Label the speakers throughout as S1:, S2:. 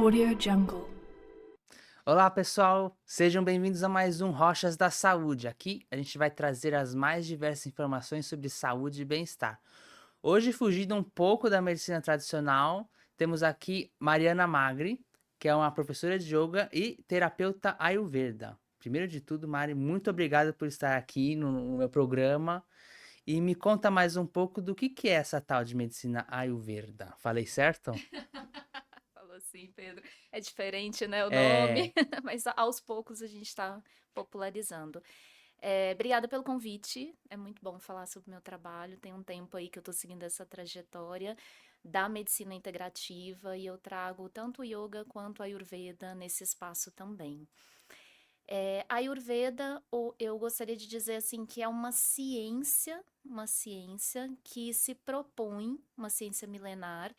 S1: Audio Jungle.
S2: Olá, pessoal! Sejam bem-vindos a mais um Rochas da Saúde. Aqui a gente vai trazer as mais diversas informações sobre saúde e bem-estar. Hoje, fugindo um pouco da medicina tradicional, temos aqui Mariana Magri, que é uma professora de yoga e terapeuta Ayurveda. Primeiro de tudo, Mari, muito obrigado por estar aqui no meu programa. E me conta mais um pouco do que é essa tal de medicina Ayurveda. Falei certo?
S3: Falou assim, Pedro. É diferente, né, o
S2: É.
S3: nome, mas aos poucos a gente está popularizando. Obrigada pelo convite, é muito bom falar sobre o meu trabalho. Tem um tempo aí que eu estou seguindo essa trajetória da medicina integrativa e eu trago tanto o yoga quanto a Ayurveda nesse espaço também. A Ayurveda, eu gostaria de dizer assim que é uma ciência que se propõe, uma ciência milenar,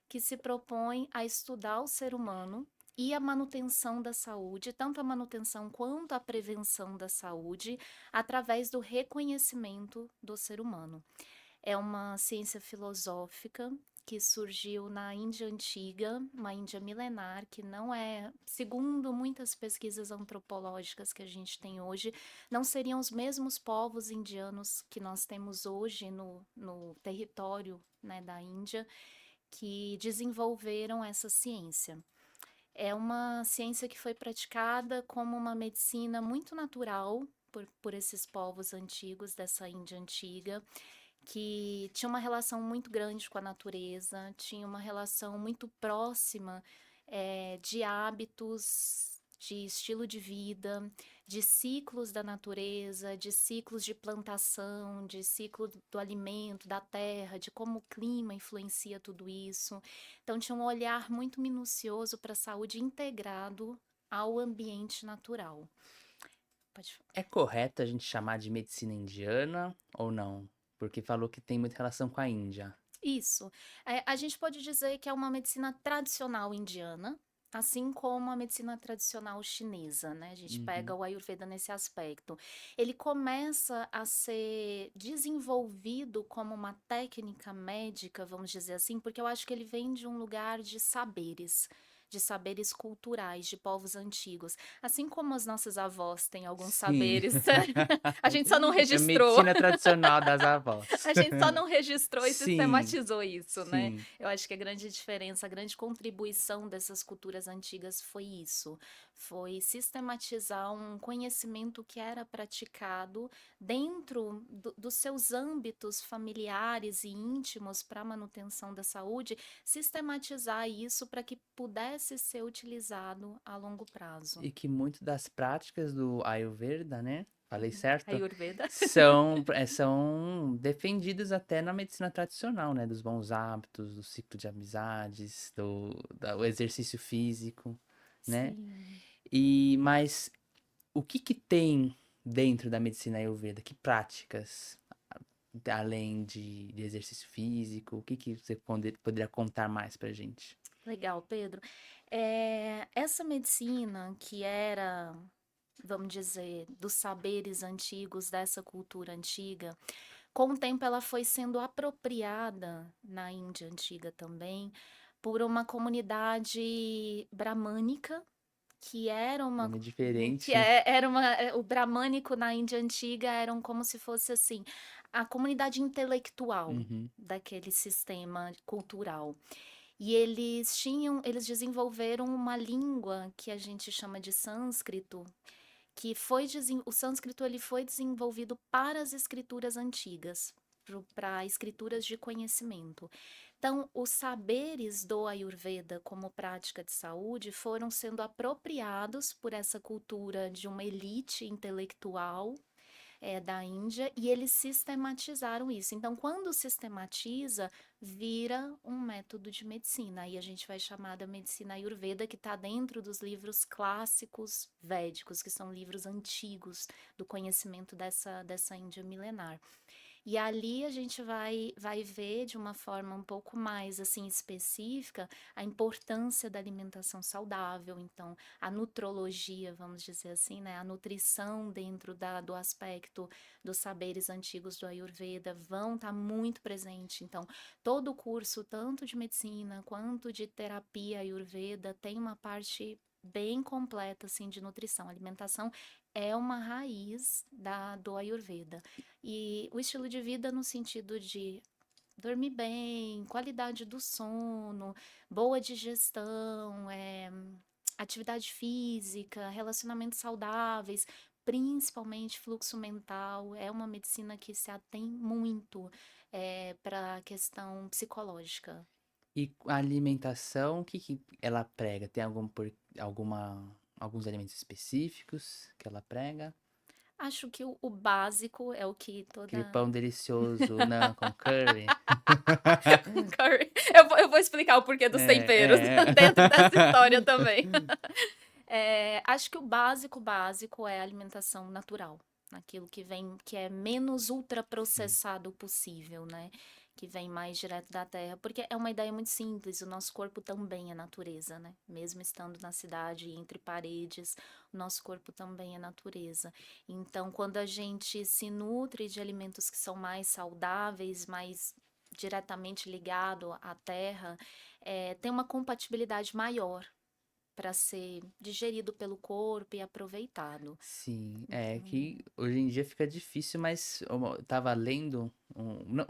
S3: que se propõe a estudar o ser humano e a manutenção da saúde, tanto a manutenção quanto a prevenção da saúde, através do reconhecimento do ser humano. É uma ciência filosófica que surgiu na Índia antiga, uma Índia milenar, que não é, segundo muitas pesquisas antropológicas que a gente tem hoje, não seriam os mesmos povos indianos que nós temos hoje no território, né, da Índia, que desenvolveram essa ciência. É uma ciência que foi praticada como uma medicina muito natural por esses povos antigos dessa Índia antiga, que tinha uma relação muito grande com a natureza, tinha uma relação muito próxima de hábitos, de estilo de vida, de ciclos da natureza, de ciclos de plantação, de ciclo do alimento, da terra, de como o clima influencia tudo isso. Então, tinha um olhar muito minucioso para a saúde integrado ao ambiente natural. Pode falar.
S2: É correto a gente chamar de medicina indiana ou não? Porque falou que tem muita relação com a Índia.
S3: Isso. A gente pode dizer que é uma medicina tradicional indiana, assim como a medicina tradicional chinesa, né? A gente pega
S2: Uhum.
S3: o Ayurveda nesse aspecto. Ele começa a ser desenvolvido como uma técnica médica, vamos dizer assim, porque eu acho que ele vem de um lugar de saberes culturais, de povos antigos. Assim como as nossas avós têm alguns
S2: Sim.
S3: saberes, a gente só não
S2: É
S3: registrou.
S2: medicina tradicional das avós.
S3: A gente só não registrou e
S2: Sim,
S3: sistematizou isso, né?
S2: sim.
S3: Eu acho que a grande diferença, a grande contribuição dessas culturas antigas foi isso. Foi sistematizar um conhecimento que era praticado dentro dos seus âmbitos familiares e íntimos para a manutenção da saúde, sistematizar isso para que pudesse ser utilizado a longo prazo.
S2: E que muito das práticas do Ayurveda, né? Falei certo?
S3: Ayurveda.
S2: São defendidas até na medicina tradicional, né? Dos bons hábitos, do ciclo de amizades, do exercício físico, né?
S3: Sim.
S2: Mas o que que tem dentro da medicina Ayurveda? Que práticas, além de exercício físico, o que que você poderia contar mais pra gente?
S3: Legal, Pedro. Essa medicina que era, vamos dizer, dos saberes antigos, dessa cultura antiga, com o tempo ela foi sendo apropriada na Índia antiga também por uma comunidade bramânica, que era uma
S2: Nome
S3: que
S2: diferente.
S3: era uma o bramânico na Índia antiga eram como se fosse assim a comunidade intelectual
S2: Uhum.
S3: daquele sistema cultural. E eles desenvolveram uma língua que a gente chama de sânscrito, o sânscrito ele foi desenvolvido para as escrituras antigas, para escrituras de conhecimento. Então, os saberes do Ayurveda como prática de saúde foram sendo apropriados por essa cultura de uma elite intelectual da Índia e eles sistematizaram isso. Então, quando sistematiza, vira um método de medicina. Aí a gente vai chamar da medicina Ayurveda, que está dentro dos livros clássicos védicos, que são livros antigos do conhecimento dessa Índia milenar. E ali a gente vai ver de uma forma um pouco mais assim específica a importância da alimentação saudável. Então, a nutrologia, vamos dizer assim, né? A nutrição dentro do aspecto dos saberes antigos do Ayurveda vão estar muito presente. Então, todo o curso, tanto de medicina quanto de terapia Ayurveda, tem uma parte bem completa assim de nutrição. A alimentação é uma raiz do Ayurveda. E o estilo de vida no sentido de dormir bem, qualidade do sono, boa digestão, atividade física, relacionamentos saudáveis, principalmente fluxo mental, é uma medicina que se atém muito para a questão psicológica.
S2: E a alimentação, o que que ela prega? Tem alguns alimentos específicos que ela prega?
S3: Acho que o básico é o que
S2: Aquele
S3: toda.
S2: pão delicioso, naan com curry.
S3: Curry. Eu vou explicar o porquê dos temperos
S2: É, é.
S3: dentro dessa história também. Acho que o básico é a alimentação natural, aquilo que vem, que é menos
S2: Sim.
S3: ultraprocessado possível, né? Que vem mais direto da terra, porque é uma ideia muito simples, o nosso corpo também é natureza, né? Mesmo estando na cidade, entre paredes, o nosso corpo também é natureza. Então, quando a gente se nutre de alimentos que são mais saudáveis, mais diretamente ligado à terra, tem uma compatibilidade maior para ser digerido pelo corpo e aproveitado.
S2: Sim, é
S3: Então,
S2: que hoje em dia fica difícil, mas eu tava lendo,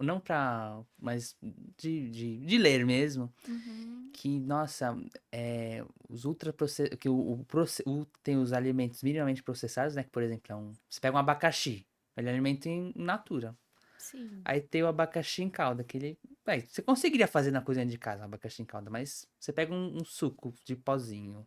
S2: não pra, mas de ler mesmo,
S3: uhum,
S2: que, nossa, os que tem os alimentos minimamente processados, né, que, por exemplo, você pega um abacaxi, ele é alimento in natura.
S3: sim,
S2: Aí tem o abacaxi em calda, que ele, você conseguiria fazer na cozinha de casa, um abacaxi em calda, mas você pega um suco de pozinho,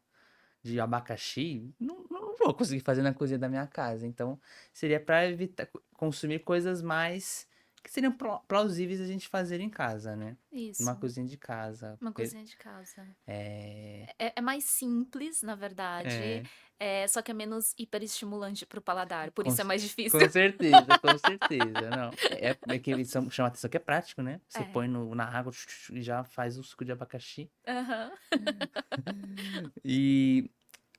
S2: de abacaxi, não vou conseguir fazer na cozinha da minha casa. Então, seria para evitar consumir coisas mais que seriam plausíveis a gente fazer em casa, né? Numa
S3: isso,
S2: cozinha de casa.
S3: uma
S2: Porque
S3: cozinha de casa.
S2: é.
S3: É mais simples, na verdade,
S2: É.
S3: só que é menos hiperestimulante para o paladar, por
S2: Com,
S3: isso é mais difícil.
S2: com certeza, com certeza. Não. É que eles chama a atenção que é prático, né? Você
S3: É,
S2: põe na água e já faz o suco de abacaxi.
S3: aham.
S2: E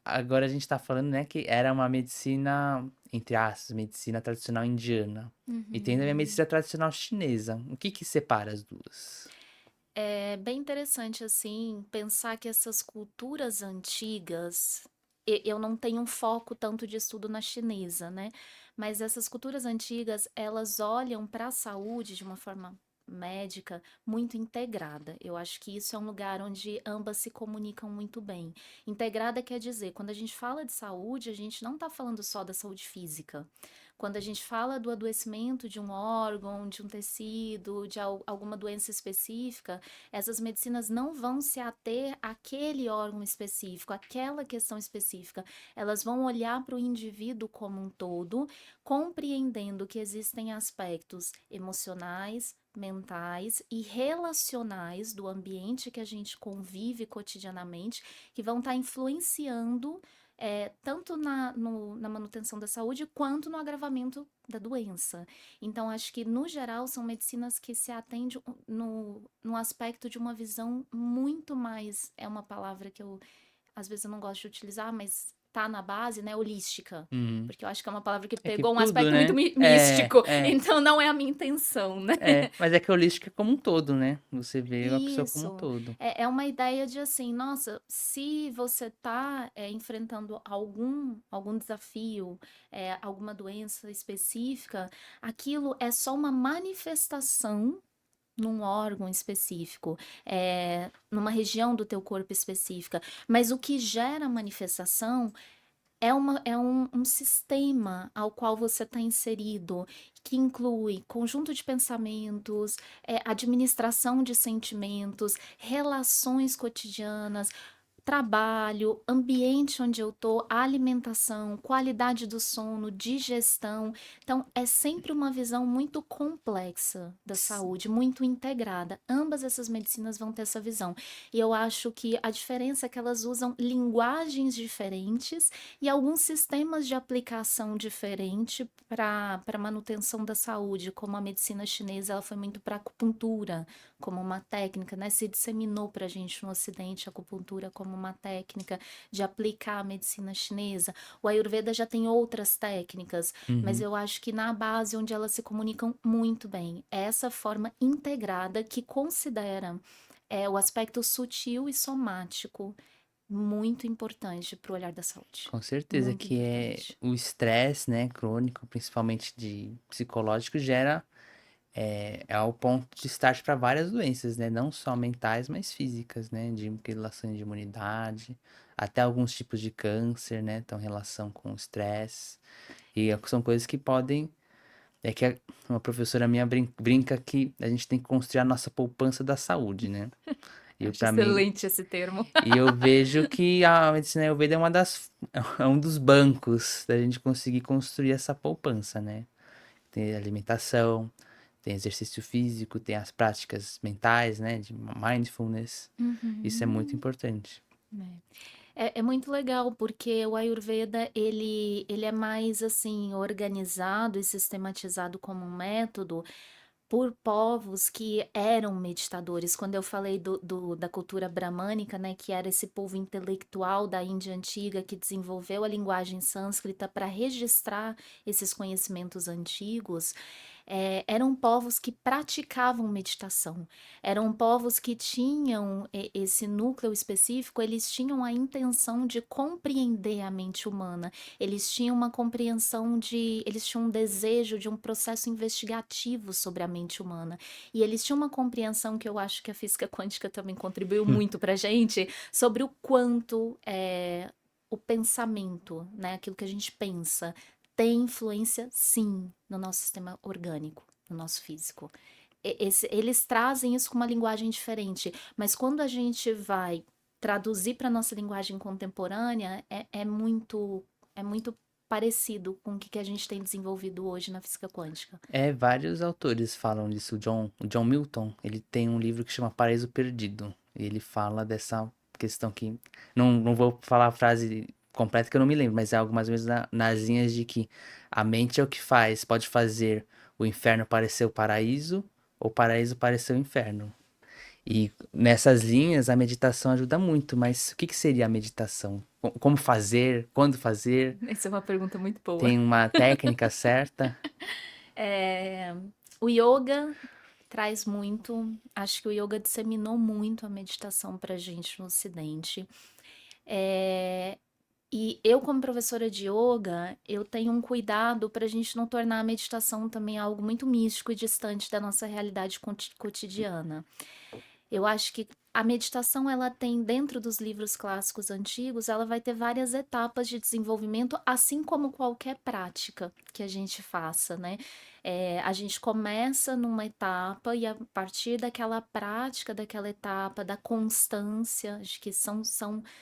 S2: agora a gente tá falando, né, que era uma medicina, entre aspas, medicina tradicional indiana. E tem também a
S3: Uhum.
S2: medicina tradicional chinesa. O que que separa as duas?
S3: É bem interessante, assim, pensar que essas culturas antigas, eu não tenho um foco tanto de estudo na chinesa, né? Mas essas culturas antigas, elas olham para a saúde de uma forma médica muito integrada. Eu acho que isso é um lugar onde ambas se comunicam muito bem. Integrada quer dizer, quando a gente fala de saúde, a gente não está falando só da saúde física. Quando a gente fala do adoecimento de um órgão, de um tecido, de alguma doença específica, essas medicinas não vão se ater àquele órgão específico, àquela questão específica. Elas vão olhar para o indivíduo como um todo, compreendendo que existem aspectos emocionais, mentais e relacionais do ambiente que a gente convive cotidianamente, que vão estar influenciando tanto na manutenção da saúde quanto no agravamento da doença. Então, acho que, no geral, são medicinas que se atendem no aspecto de uma visão muito mais, é uma palavra que às vezes eu não gosto de utilizar, mas tá na base, né, holística.
S2: Uhum.
S3: Porque eu acho que é uma palavra que
S2: É que
S3: pegou um
S2: tudo,
S3: aspecto muito
S2: né?
S3: místico, então não é a minha intenção, né?
S2: Mas é que a holística é como um todo, né? Você vê a pessoa como um
S3: Isso.
S2: todo.
S3: É uma ideia de assim, nossa, se você está enfrentando algum desafio, alguma doença específica, aquilo é só uma manifestação num órgão específico, numa região do teu corpo específica. Mas o que gera a manifestação é um sistema ao qual você está inserido, que inclui conjunto de pensamentos, administração de sentimentos, relações cotidianas, trabalho, ambiente onde eu tô, alimentação, qualidade do sono, digestão. Então, é sempre uma visão muito complexa da
S2: S-
S3: saúde, muito integrada. Ambas essas medicinas vão ter essa visão. E eu acho que a diferença é que elas usam linguagens diferentes e alguns sistemas de aplicação diferente para manutenção da saúde, como a medicina chinesa, ela foi muito para acupuntura como uma técnica, né? Se disseminou para a gente no Ocidente a acupuntura como uma técnica de aplicar a medicina chinesa. O Ayurveda já tem outras técnicas, mas
S2: Uhum.
S3: eu acho que na base onde elas se comunicam muito bem, é essa forma integrada que considera o aspecto sutil e somático muito importante para o olhar da saúde.
S2: Com certeza
S3: Muito
S2: que é
S3: importante.
S2: o estresse, né, crônico, principalmente de psicológico, gera é o ponto de start para várias doenças, né, não só mentais, mas físicas, né, de relação de imunidade, até alguns tipos de câncer, né, estão em relação com o estresse. E são coisas que podem. É que uma professora minha brinca que a gente tem que construir a nossa poupança da saúde, né? E
S3: Acho
S2: para mim,
S3: excelente esse termo.
S2: e eu vejo que a medicina Ayurveda é uma das, é um dos bancos da gente conseguir construir essa poupança, né? Tem alimentação, tem exercício físico, tem as práticas mentais, né? De mindfulness. Isso é muito
S3: Uhum.
S2: importante.
S3: É muito legal, porque o Ayurveda, ele é mais, assim, organizado e sistematizado como um método por povos que eram meditadores. Quando eu falei da cultura bramânica, né, que era esse povo intelectual da Índia antiga que desenvolveu a linguagem sânscrita para registrar esses conhecimentos antigos, eram povos que praticavam meditação, eram povos que tinham esse núcleo específico, eles tinham a intenção de compreender a mente humana, eles tinham uma compreensão eles tinham um desejo de um processo investigativo sobre a mente humana, e eles tinham uma compreensão que eu acho que a física quântica também contribuiu muito para gente, sobre o quanto o pensamento, né, aquilo que a gente pensa, tem influência, sim, no nosso sistema orgânico, no nosso físico. Eles trazem isso com uma linguagem diferente, mas quando a gente vai traduzir para nossa linguagem contemporânea, é muito parecido com o que a gente tem desenvolvido hoje na física quântica.
S2: Vários autores falam disso. O John Milton, ele tem um livro que chama Paraíso Perdido. E ele fala dessa questão que. Não vou falar a frase completa que eu não me lembro, mas é algo mais ou menos nas linhas de que a mente é o que faz, pode fazer o inferno parecer o paraíso, ou o paraíso parecer o inferno. E nessas linhas a meditação ajuda muito, mas o que que seria a meditação? Como fazer? Quando fazer?
S3: Essa é uma pergunta muito boa.
S2: Tem uma técnica certa?
S3: É, o yoga traz muito, acho que o yoga disseminou muito a meditação para a gente no Ocidente. É, e eu, como professora de yoga, eu tenho um cuidado para a gente não tornar a meditação também algo muito místico e distante da nossa realidade cotidiana. Eu acho que a meditação, ela tem, dentro dos livros clássicos antigos, ela vai ter várias etapas de desenvolvimento, assim como qualquer prática que a gente faça, né? A gente começa numa etapa e a partir daquela prática, daquela etapa, da constância, acho que são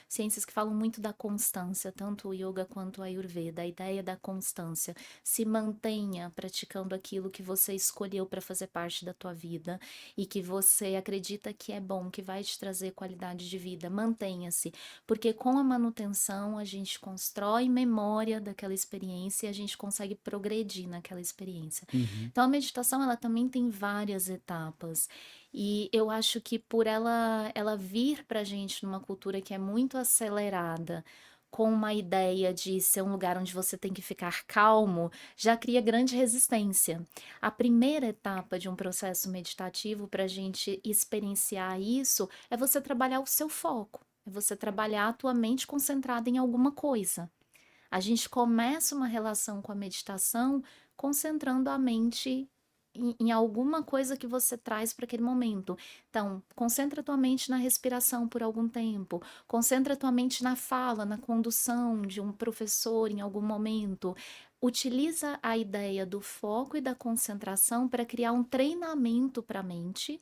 S3: ciências que falam muito da constância, tanto o yoga quanto o Ayurveda, a ideia da constância. Se mantenha praticando aquilo que você escolheu para fazer parte da tua vida e que você acredita que é bom, que vai te trazer qualidade de vida, mantenha-se, porque com a manutenção a gente constrói memória daquela experiência e a gente consegue progredir naquela experiência.
S2: Uhum.
S3: Então a meditação ela também tem várias etapas. E eu acho que por ela vir para a gente numa cultura que é muito acelerada, com uma ideia de ser um lugar onde você tem que ficar calmo, já cria grande resistência. A primeira etapa de um processo meditativo para a gente experienciar isso é você trabalhar o seu foco, é você trabalhar a tua mente concentrada em alguma coisa. A gente começa uma relação com a meditação concentrando a mente em alguma coisa que você traz para aquele momento. Então, concentra tua mente na respiração por algum tempo, concentra tua mente na fala, na condução de um professor em algum momento. Utiliza a ideia do foco e da concentração para criar um treinamento para a mente,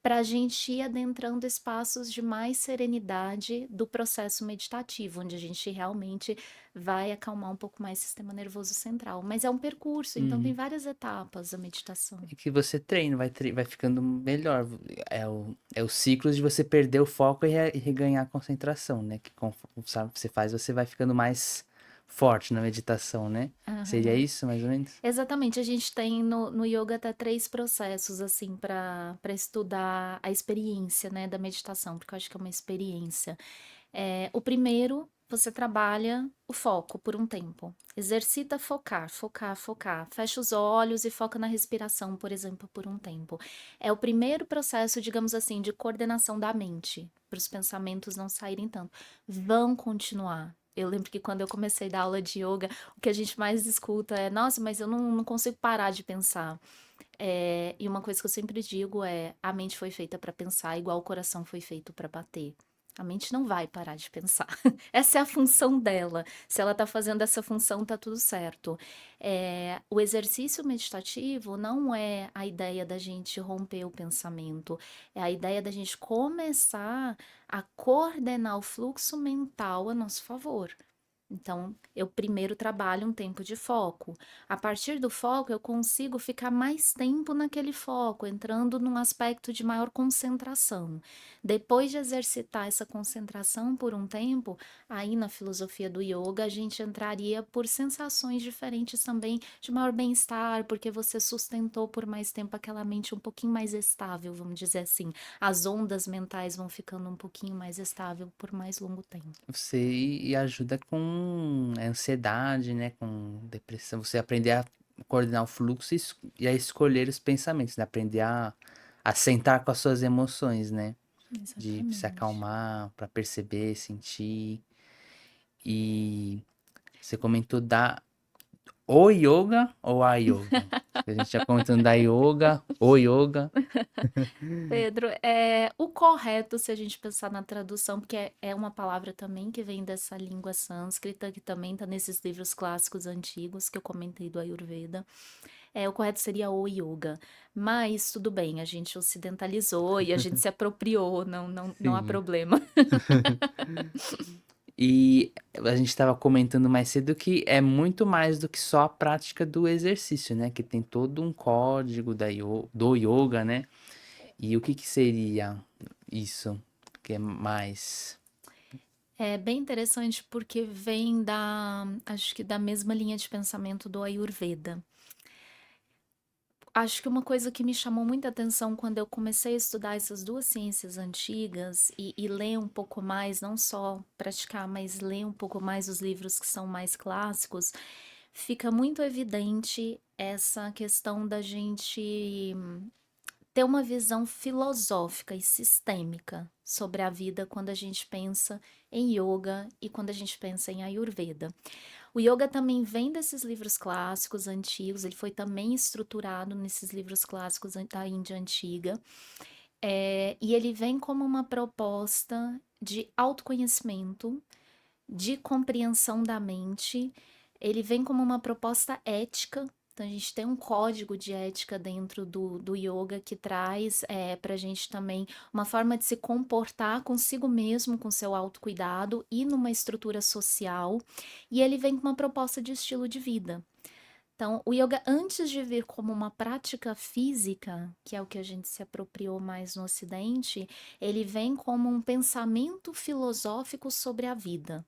S3: para a gente ir adentrando espaços de mais serenidade do processo meditativo, onde a gente realmente vai acalmar um pouco mais o sistema nervoso central. Mas é um percurso, então tem
S2: Uhum.
S3: várias etapas a meditação.
S2: É que você treina, vai ficando melhor. É o ciclo de você perder o foco e reganhar a concentração, né? Que conforme você faz, você vai ficando mais forte na meditação, né? Seria
S3: Aham.
S2: isso, mais ou menos?
S3: Exatamente, a gente tem no yoga até 3 processos, assim, para estudar a experiência, né, da meditação, porque eu acho que é uma experiência. O primeiro, você trabalha o foco por um tempo. Exercita focar, focar, focar. Fecha os olhos e foca na respiração, por exemplo, por um tempo. É o primeiro processo, digamos assim, de coordenação da mente, para os pensamentos não saírem tanto. Vão continuar. Eu lembro que quando eu comecei a dar aula de yoga, o que a gente mais escuta é: nossa, mas eu não consigo parar de pensar. E uma coisa que eu sempre digo é: a mente foi feita para pensar, igual o coração foi feito para bater. A mente não vai parar de pensar. Essa é a função dela. Se ela está fazendo essa função, tá tudo certo. O exercício meditativo não é a ideia da gente romper o pensamento, é a ideia da gente começar a coordenar o fluxo mental a nosso favor. Então, eu primeiro trabalho um tempo de foco. A partir do foco, eu consigo ficar mais tempo naquele foco, entrando num aspecto de maior concentração. Depois de exercitar essa concentração por um tempo, aí na filosofia do yoga, a gente entraria por sensações diferentes também de maior bem-estar, porque você sustentou por mais tempo aquela mente um pouquinho mais estável, vamos dizer assim. As ondas mentais vão ficando um pouquinho mais estável por mais longo tempo.
S2: Você e ajuda com ansiedade, né? Com depressão. Você aprender a coordenar o fluxo e a escolher os pensamentos, né? Aprender a sentar com as suas emoções, né? De se
S3: Exatamente.
S2: acalmar, para perceber, sentir. E você comentou da o yoga ou a yoga? A gente já comentando da yoga, o yoga.
S3: Pedro, o correto, se a gente pensar na tradução, porque é uma palavra também que vem dessa língua sânscrita, que também está nesses livros clássicos antigos que eu comentei do Ayurveda. O correto seria o yoga. Mas tudo bem, a gente ocidentalizou e a gente se apropriou, não há
S2: Sim.
S3: problema.
S2: E a gente estava comentando mais cedo que é muito mais do que só a prática do exercício, né? Que tem todo um código do yoga, né? E o que que seria isso? Que é mais.
S3: É bem interessante porque vem acho que da mesma linha de pensamento do Ayurveda. Acho que uma coisa que me chamou muita atenção quando eu comecei a estudar essas duas ciências antigas e ler um pouco mais, não só praticar, mas ler um pouco mais os livros que são mais clássicos, fica muito evidente essa questão da gente ter uma visão filosófica e sistêmica sobre a vida quando a gente pensa em yoga e quando a gente pensa em Ayurveda. O yoga também vem desses livros clássicos antigos, ele foi também estruturado nesses livros clássicos da Índia antiga, e ele vem como uma proposta de autoconhecimento, de compreensão da mente, ele vem como uma proposta ética. Então, a gente tem um código de ética dentro do yoga que traz para a gente também uma forma de se comportar consigo mesmo, com seu autocuidado e numa estrutura social. E ele vem com uma proposta de estilo de vida. Então, o yoga, antes de vir como uma prática física, que é o que a gente se apropriou mais no Ocidente, ele vem como um pensamento filosófico sobre a vida.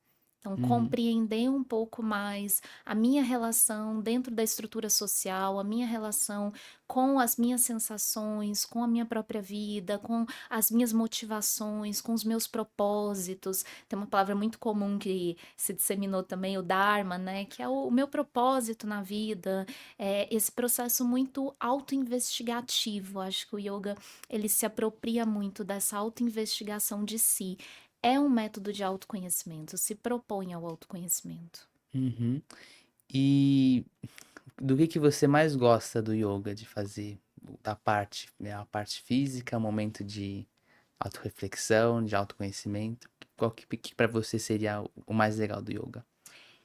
S3: Então,
S2: Uhum.
S3: compreender um pouco mais a minha relação dentro da estrutura social, a minha relação com as minhas sensações, com a minha própria vida, com as minhas motivações, com os meus propósitos. Tem uma palavra muito comum que se disseminou também, o Dharma, né? Que é o meu propósito na vida. Esse processo muito autoinvestigativo. Acho que o yoga ele se apropria muito dessa autoinvestigação de si. É um método de autoconhecimento, se propõe ao autoconhecimento.
S2: Uhum. E do que você mais gosta do yoga de fazer? Da parte, né, a parte física, o momento de autorreflexão, de autoconhecimento? Qual que para você seria o mais legal do yoga?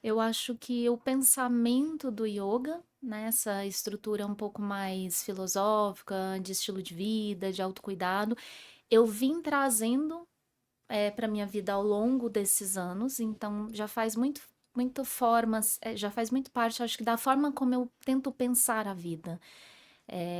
S3: Eu acho que o pensamento do yoga, né, essa estrutura um pouco mais filosófica, de estilo de vida, de autocuidado, eu vim trazendo para minha vida ao longo desses anos, então já faz muito formas, já faz muito parte, acho que da forma como eu tento pensar a vida.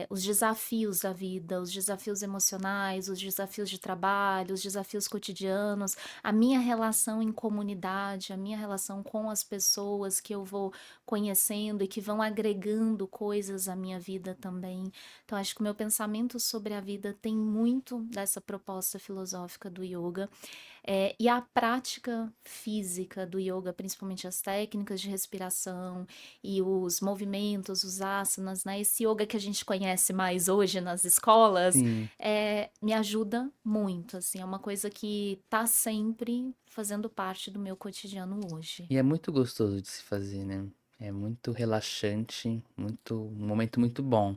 S3: Os desafios da vida, os desafios emocionais, os desafios de trabalho, os desafios cotidianos, a minha relação em comunidade, a minha relação com as pessoas que eu vou conhecendo e que vão agregando coisas à minha vida também. Então, acho que o meu pensamento sobre a vida tem muito dessa proposta filosófica do yoga. E a prática física do yoga, principalmente as técnicas de respiração e os movimentos, os asanas, né? Esse yoga que a gente conhece mais hoje nas escolas,
S2: Sim.
S3: me ajuda muito, assim, é uma coisa que tá sempre fazendo parte do meu cotidiano hoje.
S2: E é muito gostoso de se fazer, né? É muito relaxante, um momento muito bom.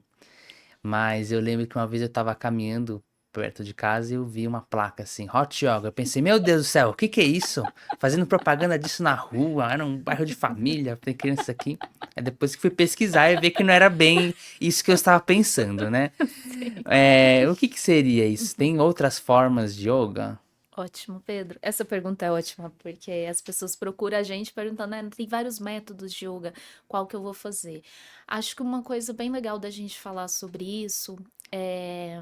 S2: Mas eu lembro que uma vez eu tava caminhando perto de casa e eu vi uma placa assim, Hot Yoga. Eu pensei, meu Deus do céu, o que que é isso? Fazendo propaganda disso na rua, era um bairro de família, tem criança aqui. Aí depois que fui pesquisar e ver que não era bem isso que eu estava pensando, né?
S3: Sim.
S2: O que que seria isso? Tem outras formas de yoga?
S3: Ótimo, Pedro. Essa pergunta é ótima, porque as pessoas procuram a gente perguntando, né, tem vários métodos de yoga, qual que eu vou fazer? Acho que uma coisa bem legal da gente falar sobre isso é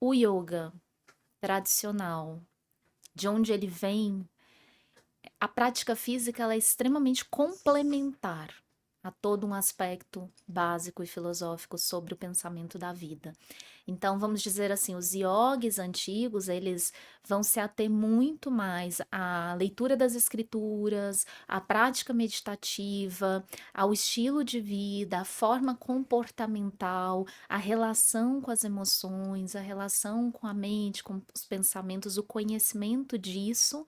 S3: o yoga tradicional, de onde ele vem. A prática física ela é extremamente complementar a todo um aspecto básico e filosófico sobre o pensamento da vida. Então, vamos dizer assim, os iogues antigos, eles vão se ater muito mais à leitura das escrituras, à prática meditativa, ao estilo de vida, à forma comportamental, à relação com as emoções, à relação com a mente, com os pensamentos, o conhecimento disso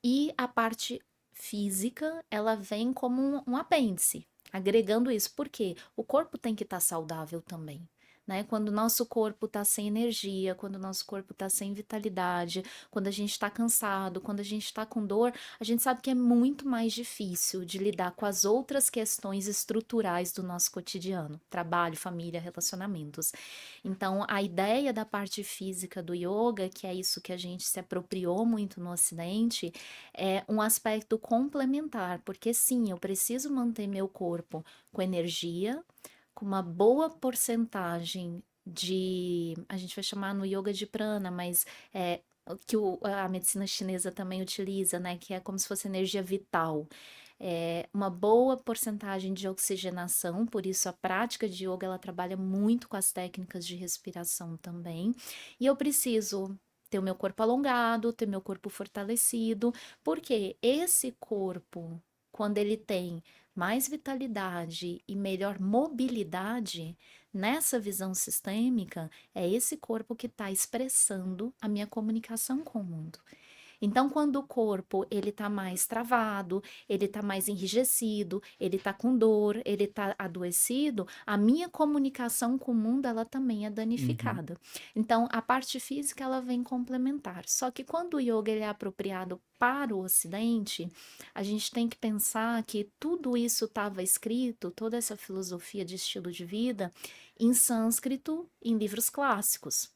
S3: e a parte física, ela vem como um apêndice, agregando isso. Por quê? O corpo tem que estar saudável também. Né? Quando o nosso corpo está sem energia, quando o nosso corpo está sem vitalidade, quando a gente está cansado, quando a gente está com dor, a gente sabe que é muito mais difícil de lidar com as outras questões estruturais do nosso cotidiano, trabalho, família, relacionamentos. Então, a ideia da parte física do yoga, que é isso que a gente se apropriou muito no Ocidente, é um aspecto complementar, porque sim, eu preciso manter meu corpo com energia, com uma boa porcentagem de, a gente vai chamar no yoga de prana, mas o que a medicina chinesa também utiliza, né, que é como se fosse energia vital. Uma boa porcentagem de oxigenação, por isso a prática de yoga ela trabalha muito com as técnicas de respiração também. E eu preciso ter o meu corpo alongado, ter meu corpo fortalecido, porque esse corpo, quando ele tem mais vitalidade e melhor mobilidade, nessa visão sistêmica, é esse corpo que está expressando a minha comunicação com o mundo. Então, quando o corpo ele tá mais travado, ele tá mais enrijecido, ele tá com dor, ele tá adoecido, a minha comunicação com o mundo ela também é
S2: Uhum.
S3: danificada. Então, a parte física ela vem complementar. Só que quando o yoga ele é apropriado para o Ocidente, a gente tem que pensar que tudo isso estava escrito, toda essa filosofia de estilo de vida, em sânscrito, em livros clássicos.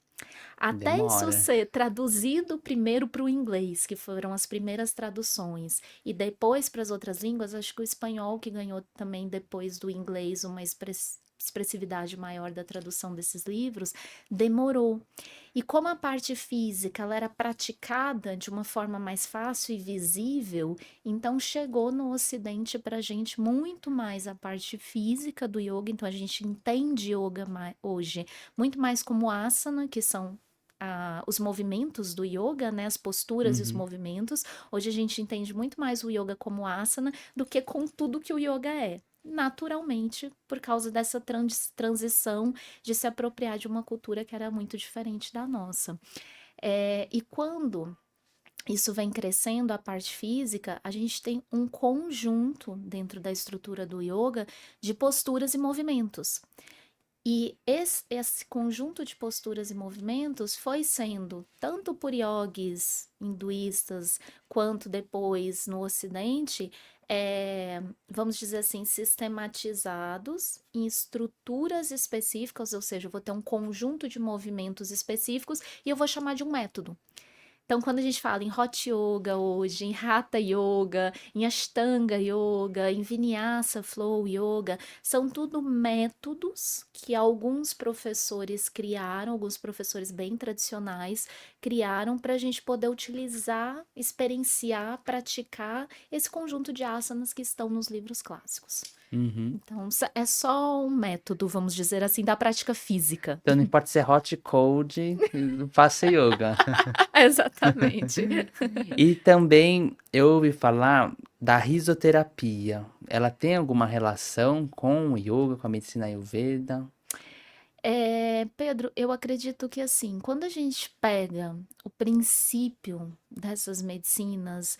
S3: Até isso
S2: Demora.
S3: ser traduzido primeiro para o inglês, que foram as primeiras traduções, e depois para as outras línguas, acho que o espanhol que ganhou também depois do inglês uma expressividade maior da tradução desses livros, demorou. E como a parte física ela era praticada de uma forma mais fácil e visível, então chegou no Ocidente para a gente muito mais a parte física do yoga, então a gente entende yoga hoje muito mais como asana, que são os movimentos do yoga, né, as posturas e os
S2: Uhum.
S3: movimentos. Hoje a gente entende muito mais o yoga como asana do que com tudo que o yoga é. Naturalmente, por causa dessa transição de se apropriar de uma cultura que era muito diferente da nossa. E quando isso vem crescendo, a parte física, a gente tem um conjunto dentro da estrutura do yoga de posturas e movimentos. E esse conjunto de posturas e movimentos foi sendo, tanto por iogues hinduístas, quanto depois no Ocidente, vamos dizer assim, sistematizados em estruturas específicas, ou seja, eu vou ter um conjunto de movimentos específicos e eu vou chamar de um método. Então, quando a gente fala em Hot Yoga hoje, em Hatha Yoga, em Ashtanga Yoga, em Vinyasa Flow Yoga, são tudo métodos que alguns professores criaram, alguns professores bem tradicionais criaram para a gente poder utilizar, experienciar, praticar esse conjunto de asanas que estão nos livros clássicos.
S2: Uhum.
S3: Então, é só um método, vamos dizer assim, da prática física.
S2: Então não importa se é hot, cold, faça yoga.
S3: Exatamente.
S2: E também eu ouvi falar da risoterapia. Ela tem alguma relação com o yoga, com a medicina Ayurveda?
S3: Pedro, eu acredito que assim, quando a gente pega o princípio dessas medicinas,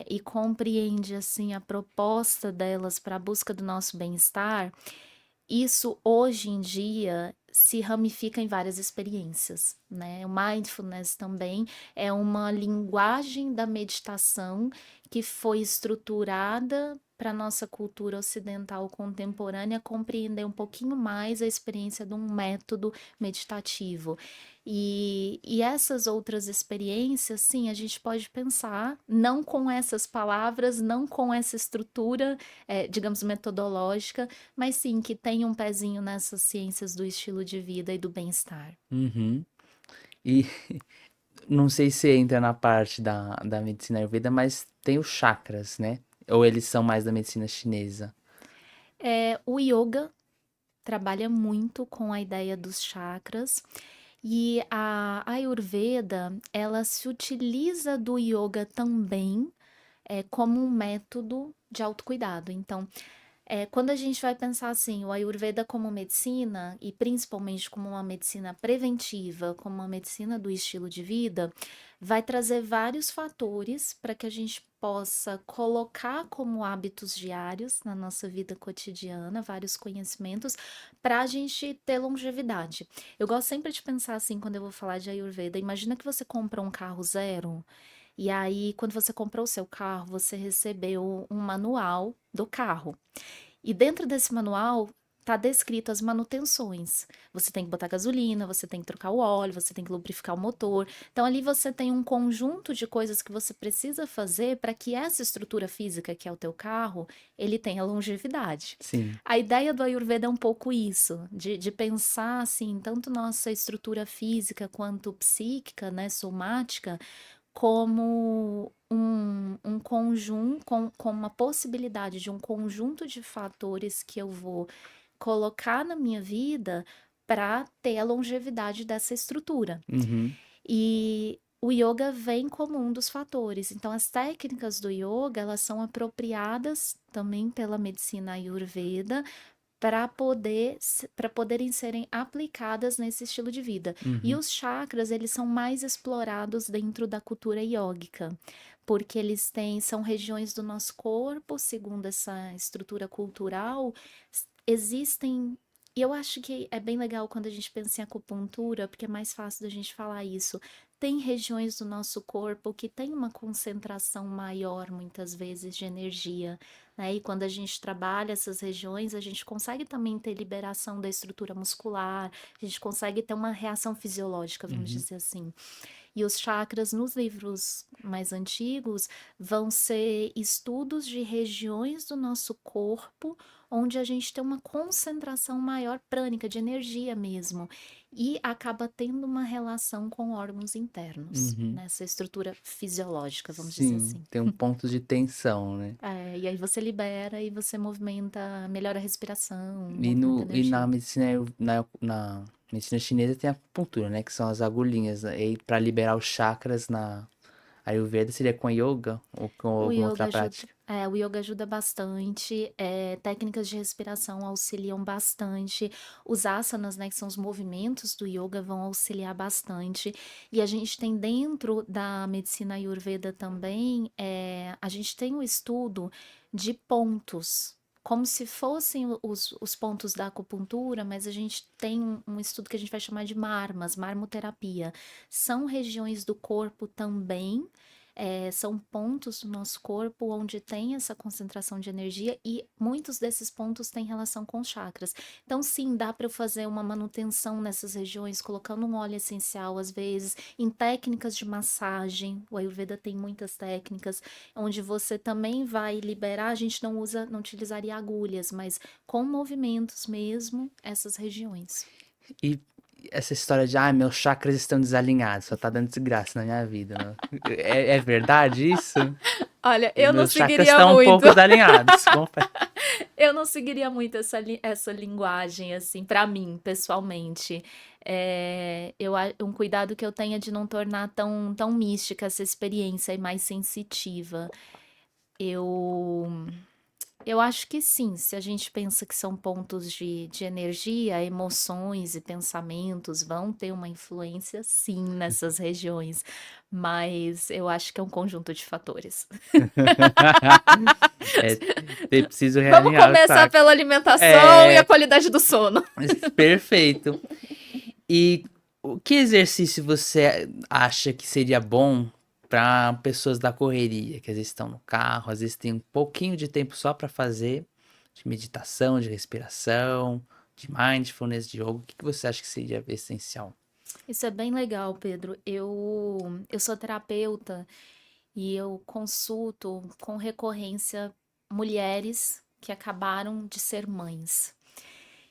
S3: e compreende assim a proposta delas para a busca do nosso bem-estar, isso hoje em dia se ramifica em várias experiências, né? O mindfulness também é uma linguagem da meditação que foi estruturada para nossa cultura ocidental contemporânea compreender um pouquinho mais a experiência de um método meditativo. E essas outras experiências, sim, a gente pode pensar, não com essas palavras, não com essa estrutura, digamos, metodológica, mas sim que tem um pezinho nessas ciências do estilo de vida e do bem-estar.
S2: Uhum. E não sei se entra na parte da medicina Ayurveda, mas tem os chakras, né? Ou eles são mais da medicina chinesa?
S3: O yoga trabalha muito com a ideia dos chakras e a Ayurveda, ela se utiliza do yoga também como um método de autocuidado. Então, quando a gente vai pensar assim, o Ayurveda como medicina, e principalmente como uma medicina preventiva, como uma medicina do estilo de vida, vai trazer vários fatores para que a gente possa colocar como hábitos diários na nossa vida cotidiana, vários conhecimentos, para a gente ter longevidade. Eu gosto sempre de pensar assim, quando eu vou falar de Ayurveda, imagina que você compra um carro zero. E aí, quando você comprou o seu carro, você recebeu um manual do carro. E dentro desse manual tá descrito as manutenções. Você tem que botar gasolina, você tem que trocar o óleo, você tem que lubrificar o motor. Então ali você tem um conjunto de coisas que você precisa fazer para que essa estrutura física que é o teu carro, ele tenha longevidade.
S2: Sim.
S3: A ideia do Ayurveda é um pouco isso, de pensar assim, tanto nossa estrutura física quanto psíquica, né, somática, como um conjunto, com uma possibilidade de um conjunto de fatores que eu vou colocar na minha vida para ter a longevidade dessa estrutura.
S2: Uhum.
S3: E o yoga vem como um dos fatores. Então, as técnicas do yoga, elas são apropriadas também pela medicina Ayurveda para poderem serem aplicadas nesse estilo de vida. E
S2: Uhum.
S3: os chakras, eles são mais explorados dentro da cultura iógica, porque são regiões do nosso corpo, segundo essa estrutura cultural, existem. E eu acho que é bem legal quando a gente pensa em acupuntura, porque é mais fácil da gente falar isso. Tem regiões do nosso corpo que tem uma concentração maior, muitas vezes, de energia, né? E quando a gente trabalha essas regiões, a gente consegue também ter liberação da estrutura muscular, a gente consegue ter uma reação fisiológica, vamos
S2: Uhum.
S3: dizer assim. E os chakras nos livros mais antigos vão ser estudos de regiões do nosso corpo onde a gente tem uma concentração maior prânica de energia mesmo e acaba tendo uma relação com órgãos internos,
S2: Uhum.
S3: nessa estrutura fisiológica, vamos dizer
S2: Sim,
S3: assim.
S2: tem um ponto de tensão, né?
S3: E aí você libera e você movimenta, melhora a respiração,
S2: E,
S3: movimenta a
S2: no, e na
S3: energia.
S2: medicina, na medicina chinesa tem a acupuntura, né? Que são as agulhinhas. E para liberar os chakras na Ayurveda seria com yoga ou com
S3: O
S2: alguma
S3: yoga
S2: outra
S3: ajuda,
S2: prática?
S3: o yoga ajuda bastante, técnicas de respiração auxiliam bastante, os asanas, né, que são os movimentos do yoga, vão auxiliar bastante. E a gente tem dentro da medicina Ayurveda também, a gente tem o estudo de pontos, como se fossem os pontos da acupuntura, mas a gente tem um estudo que a gente vai chamar de marmas, marmoterapia. São regiões do corpo também são pontos do nosso corpo onde tem essa concentração de energia e muitos desses pontos têm relação com os chakras. Então, sim, dá para eu fazer uma manutenção nessas regiões, colocando um óleo essencial, às vezes, em técnicas de massagem. O Ayurveda tem muitas técnicas, onde você também vai liberar, a gente não utilizaria agulhas, mas com movimentos mesmo, essas regiões.
S2: E essa história de, meus chakras estão desalinhados, só tá dando desgraça na minha vida, né? É verdade isso?
S3: Olha,
S2: Os
S3: eu não
S2: meus chakras
S3: seguiria
S2: estão um
S3: muito.
S2: pouco desalinhados, confesso.
S3: Eu não seguiria muito essa linguagem, assim, para mim, pessoalmente. Um cuidado que eu tenho é de não tornar tão mística essa experiência e mais sensitiva. Eu, eu acho que sim, se a gente pensa que são pontos de energia, emoções e pensamentos vão ter uma influência, sim, nessas regiões. Mas eu acho que é um conjunto de fatores.
S2: É, eu preciso
S3: Vamos
S2: realinhar os
S3: começar
S2: chakras.
S3: pela alimentação e a
S2: É,
S3: qualidade do sono.
S2: perfeito. E que exercício você acha que seria bom para pessoas da correria, que às vezes estão no carro, às vezes tem um pouquinho de tempo só para fazer, de meditação, de respiração, de mindfulness, de yoga? O que você acha que seria essencial?
S3: Isso é bem legal, Pedro. Eu sou terapeuta e eu consulto com recorrência mulheres que acabaram de ser mães.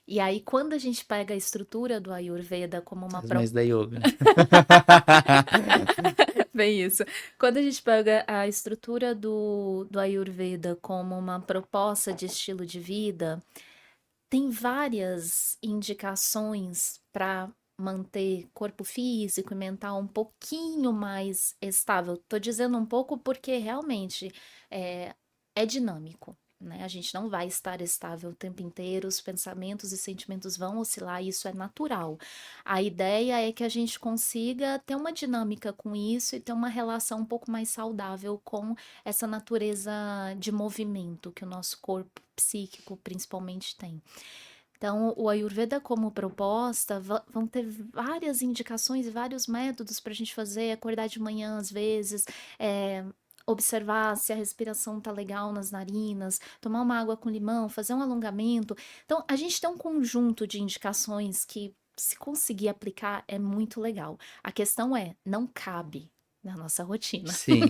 S3: E aí, quando a gente pega a estrutura do Ayurveda como uma
S2: As mães da yoga.
S3: Bem isso. Quando a gente pega a estrutura do Ayurveda como uma proposta de estilo de vida, tem várias indicações para manter corpo físico e mental um pouquinho mais estável. Tô dizendo um pouco porque realmente é, é dinâmico, né? A gente não vai estar estável o tempo inteiro, os pensamentos e sentimentos vão oscilar, isso é natural. A ideia é que a gente consiga ter uma dinâmica com isso e ter uma relação um pouco mais saudável com essa natureza de movimento que o nosso corpo psíquico principalmente tem. Então, o Ayurveda como proposta vão ter várias indicações e vários métodos para a gente fazer, acordar de manhã às vezes, observar se a respiração tá legal nas narinas, tomar uma água com limão, fazer um alongamento. Então, a gente tem um conjunto de indicações que, se conseguir aplicar, é muito legal. A questão é, não cabe na nossa rotina.
S2: Sim.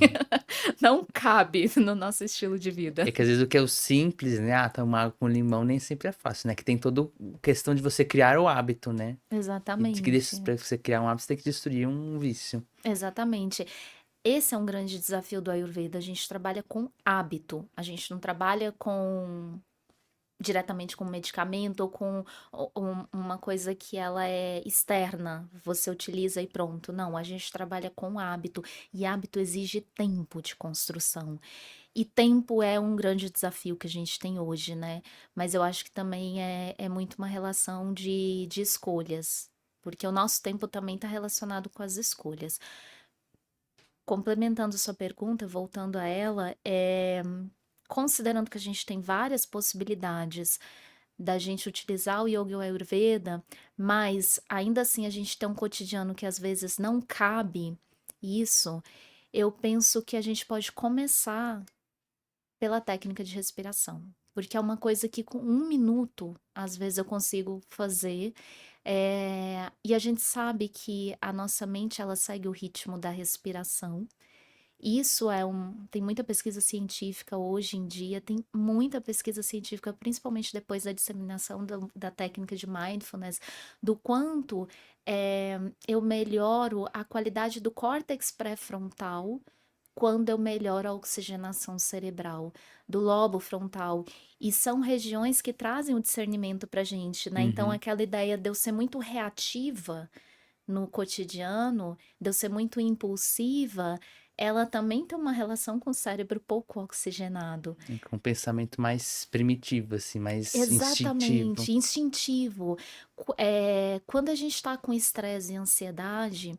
S3: Não cabe no nosso estilo de vida.
S2: É que às vezes o que é o simples, né? Tomar água com limão nem sempre é fácil, né? Que tem toda a questão de você criar o hábito, né? E
S3: Exatamente.
S2: para você criar um hábito, você tem que destruir um vício.
S3: Exatamente. Esse é um grande desafio do Ayurveda. A gente trabalha com hábito. A gente não trabalha diretamente com medicamento ou com uma coisa que ela é externa, você utiliza e pronto. Não, a gente trabalha com hábito e hábito exige tempo de construção. E tempo é um grande desafio que a gente tem hoje, né? Mas eu acho que também é muito uma relação de escolhas, porque o nosso tempo também está relacionado com as escolhas. Complementando sua pergunta, voltando a ela, considerando que a gente tem várias possibilidades da gente utilizar o Yoga e o Ayurveda, mas ainda assim a gente tem um cotidiano que às vezes não cabe isso, eu penso que a gente pode começar pela técnica de respiração, porque é uma coisa que com 1 minuto, às vezes eu consigo fazer, e a gente sabe que a nossa mente ela segue o ritmo da respiração. Isso tem muita pesquisa científica hoje em dia, tem muita pesquisa científica, principalmente depois da disseminação da técnica de mindfulness, do quanto eu melhoro a qualidade do córtex pré-frontal quando eu melhoro a oxigenação cerebral, do lobo frontal. E são regiões que trazem o discernimento pra gente, né? Então,
S2: Uhum.
S3: aquela ideia de eu ser muito reativa no cotidiano, de eu ser muito impulsiva, ela também tem uma relação com o cérebro pouco oxigenado.
S2: Com um pensamento mais primitivo, assim, mais instintivo.
S3: Exatamente, instintivo. Quando a gente está com estresse e ansiedade,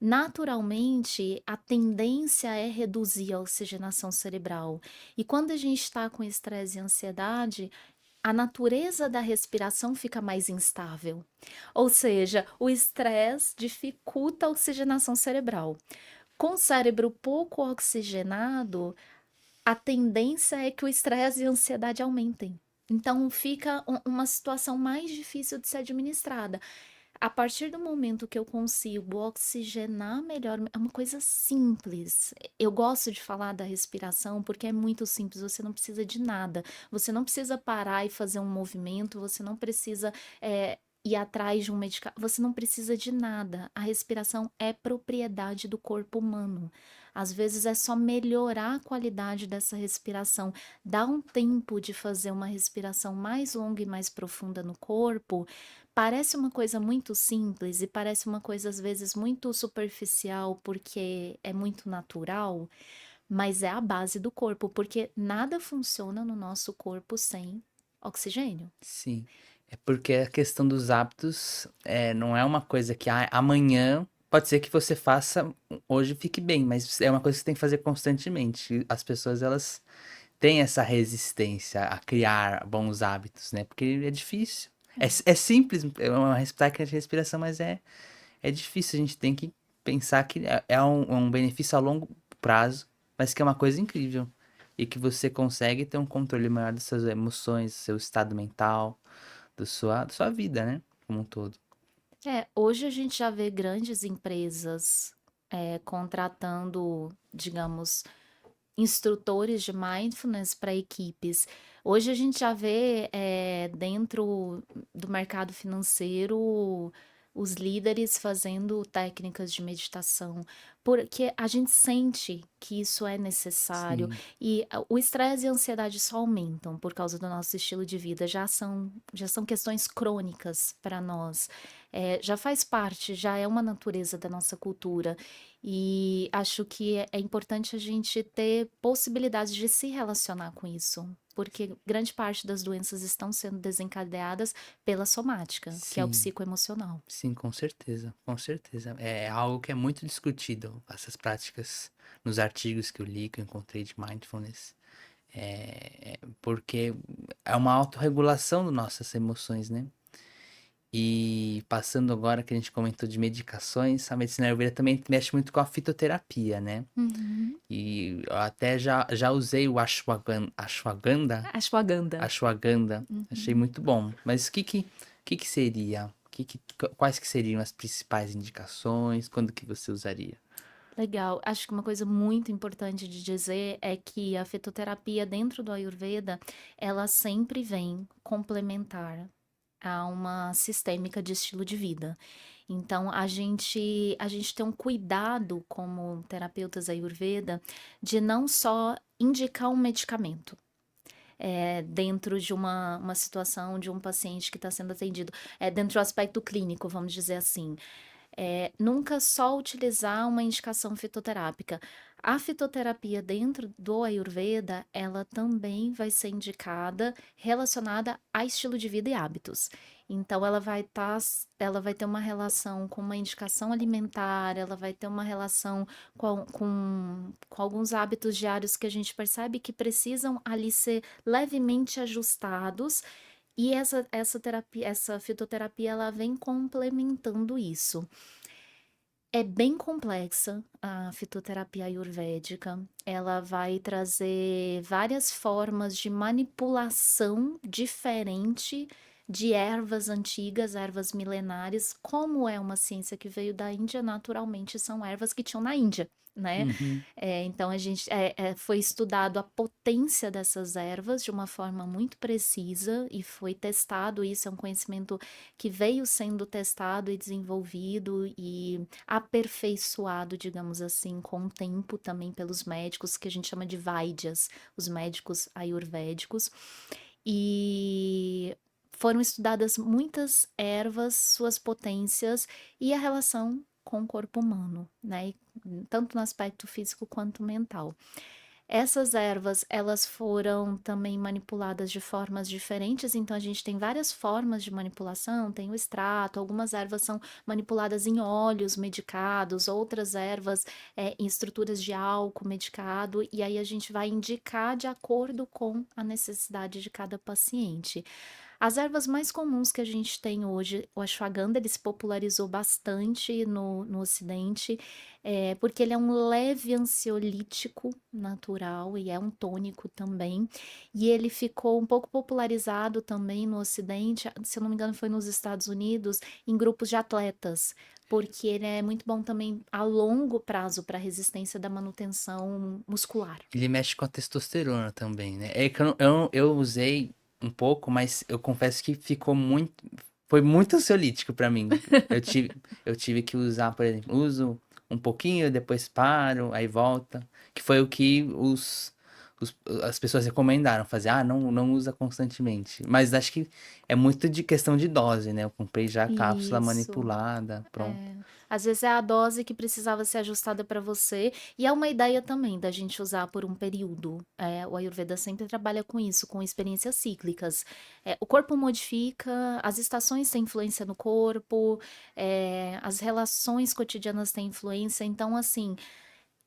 S3: naturalmente, a tendência é reduzir a oxigenação cerebral. E quando a gente está com estresse e ansiedade, a natureza da respiração fica mais instável. Ou seja, o estresse dificulta a oxigenação cerebral. Com o cérebro pouco oxigenado, a tendência é que o estresse e a ansiedade aumentem. Então fica uma situação mais difícil de ser administrada. A partir do momento que eu consigo oxigenar melhor, é uma coisa simples. Eu gosto de falar da respiração porque é muito simples, você não precisa de nada. Você não precisa parar e fazer um movimento, você não precisa ir atrás de um medicamento, você não precisa de nada. A respiração é propriedade do corpo humano. Às vezes é só melhorar a qualidade dessa respiração, dar um tempo de fazer uma respiração mais longa e mais profunda no corpo. Parece uma coisa muito simples e parece uma coisa às vezes muito superficial, porque é muito natural, mas é a base do corpo, porque nada funciona no nosso corpo sem oxigênio.
S2: Sim, é porque a questão dos hábitos não é uma coisa que amanhã pode ser que você faça, hoje fique bem, mas é uma coisa que você tem que fazer constantemente. As pessoas, elas têm essa resistência a criar bons hábitos, né? Porque é difícil. É simples, é uma técnica de respiração, mas é difícil. A gente tem que pensar que é um benefício a longo prazo, mas que é uma coisa incrível. E que você consegue ter um controle maior das suas emoções, do seu estado mental, da sua vida, né? Como um todo.
S3: Hoje a gente já vê grandes empresas contratando, digamos, instrutores de mindfulness para equipes. Hoje a gente já vê dentro do mercado financeiro os líderes fazendo técnicas de meditação, porque a gente sente que isso é necessário
S2: Sim,
S3: e o estresse e a ansiedade só aumentam por causa do nosso estilo de vida, já são questões crônicas para nós. Já faz parte, já é uma natureza da nossa cultura. E acho que é importante a gente ter possibilidades de se relacionar com isso, porque grande parte das doenças estão sendo desencadeadas pela somática, que é o
S2: sim,
S3: psicoemocional.
S2: sim, com certeza, com certeza. É algo que é muito discutido, essas práticas nos artigos que eu li, que eu encontrei de mindfulness. Porque é uma autorregulação das nossas emoções, né? E passando agora que a gente comentou de medicações, a medicina ayurveda também mexe muito com a fitoterapia, né?
S3: Uhum.
S2: E eu até já usei o ashwagandha,
S3: Ashwagandha.
S2: ashwagandha, achei
S3: Uhum.
S2: muito bom. Mas o que que seria? Quais que seriam as principais indicações? Quando que você usaria?
S3: Legal. Acho que uma coisa muito importante de dizer é que a fitoterapia dentro do Ayurveda, ela sempre vem complementar a uma sistêmica de estilo de vida. Então, a gente tem um cuidado como terapeutas Ayurveda de não só indicar um medicamento. Dentro de uma situação de um paciente que está sendo atendido, dentro do aspecto clínico, vamos dizer assim. Nunca só utilizar uma indicação fitoterápica. A fitoterapia dentro do Ayurveda, ela também vai ser indicada relacionada a estilo de vida e hábitos. Então, ela vai ter uma relação com uma indicação alimentar, ela vai ter uma relação com alguns hábitos diários que a gente percebe que precisam ali ser levemente ajustados, e essa terapia, essa fitoterapia, ela vem complementando isso. É bem complexa a fitoterapia ayurvédica. Ela vai trazer várias formas de manipulação diferente de ervas antigas, ervas milenares. Como é uma ciência que veio da Índia, naturalmente são ervas que tinham na Índia, né?
S2: Uhum.
S3: Então a gente foi estudado a potência dessas ervas de uma forma muito precisa e foi testado. Isso é um conhecimento que veio sendo testado e desenvolvido e aperfeiçoado, digamos assim, com o tempo também pelos médicos, que a gente chama de Vaidyas, os médicos ayurvédicos. E foram estudadas muitas ervas, suas potências e a relação com o corpo humano, né? Tanto no aspecto físico quanto mental. Essas ervas, elas foram também manipuladas de formas diferentes, então a gente tem várias formas de manipulação, tem o extrato, algumas ervas são manipuladas em óleos medicados, outras ervas em estruturas de álcool medicado, e aí a gente vai indicar de acordo com a necessidade de cada paciente. As ervas mais comuns que a gente tem hoje, o ashwagandha, ele se popularizou bastante no Ocidente, porque ele é um leve ansiolítico natural e é um tônico também. E ele ficou um pouco popularizado também no Ocidente, se eu não me engano, foi nos Estados Unidos, em grupos de atletas, porque ele é muito bom também a longo prazo para a resistência da manutenção muscular.
S2: Ele mexe com a testosterona também, né? É que eu usei um pouco, mas eu confesso que ficou muito. Foi muito ansiolítico pra mim. Eu tive, eu tive que usar, por exemplo, uso um pouquinho, depois paro, aí volta. Que foi o que as pessoas recomendaram fazer. Ah, não usa constantemente. Mas acho que é muito de questão de dose, né? Eu comprei já a cápsula
S3: Isso.
S2: manipulada, pronto.
S3: É, às vezes é a dose que precisava ser ajustada para você, e é uma ideia também da gente usar por um período. O Ayurveda sempre trabalha com isso, com experiências cíclicas. O corpo modifica, as estações têm influência no corpo, as relações cotidianas têm influência, então, assim,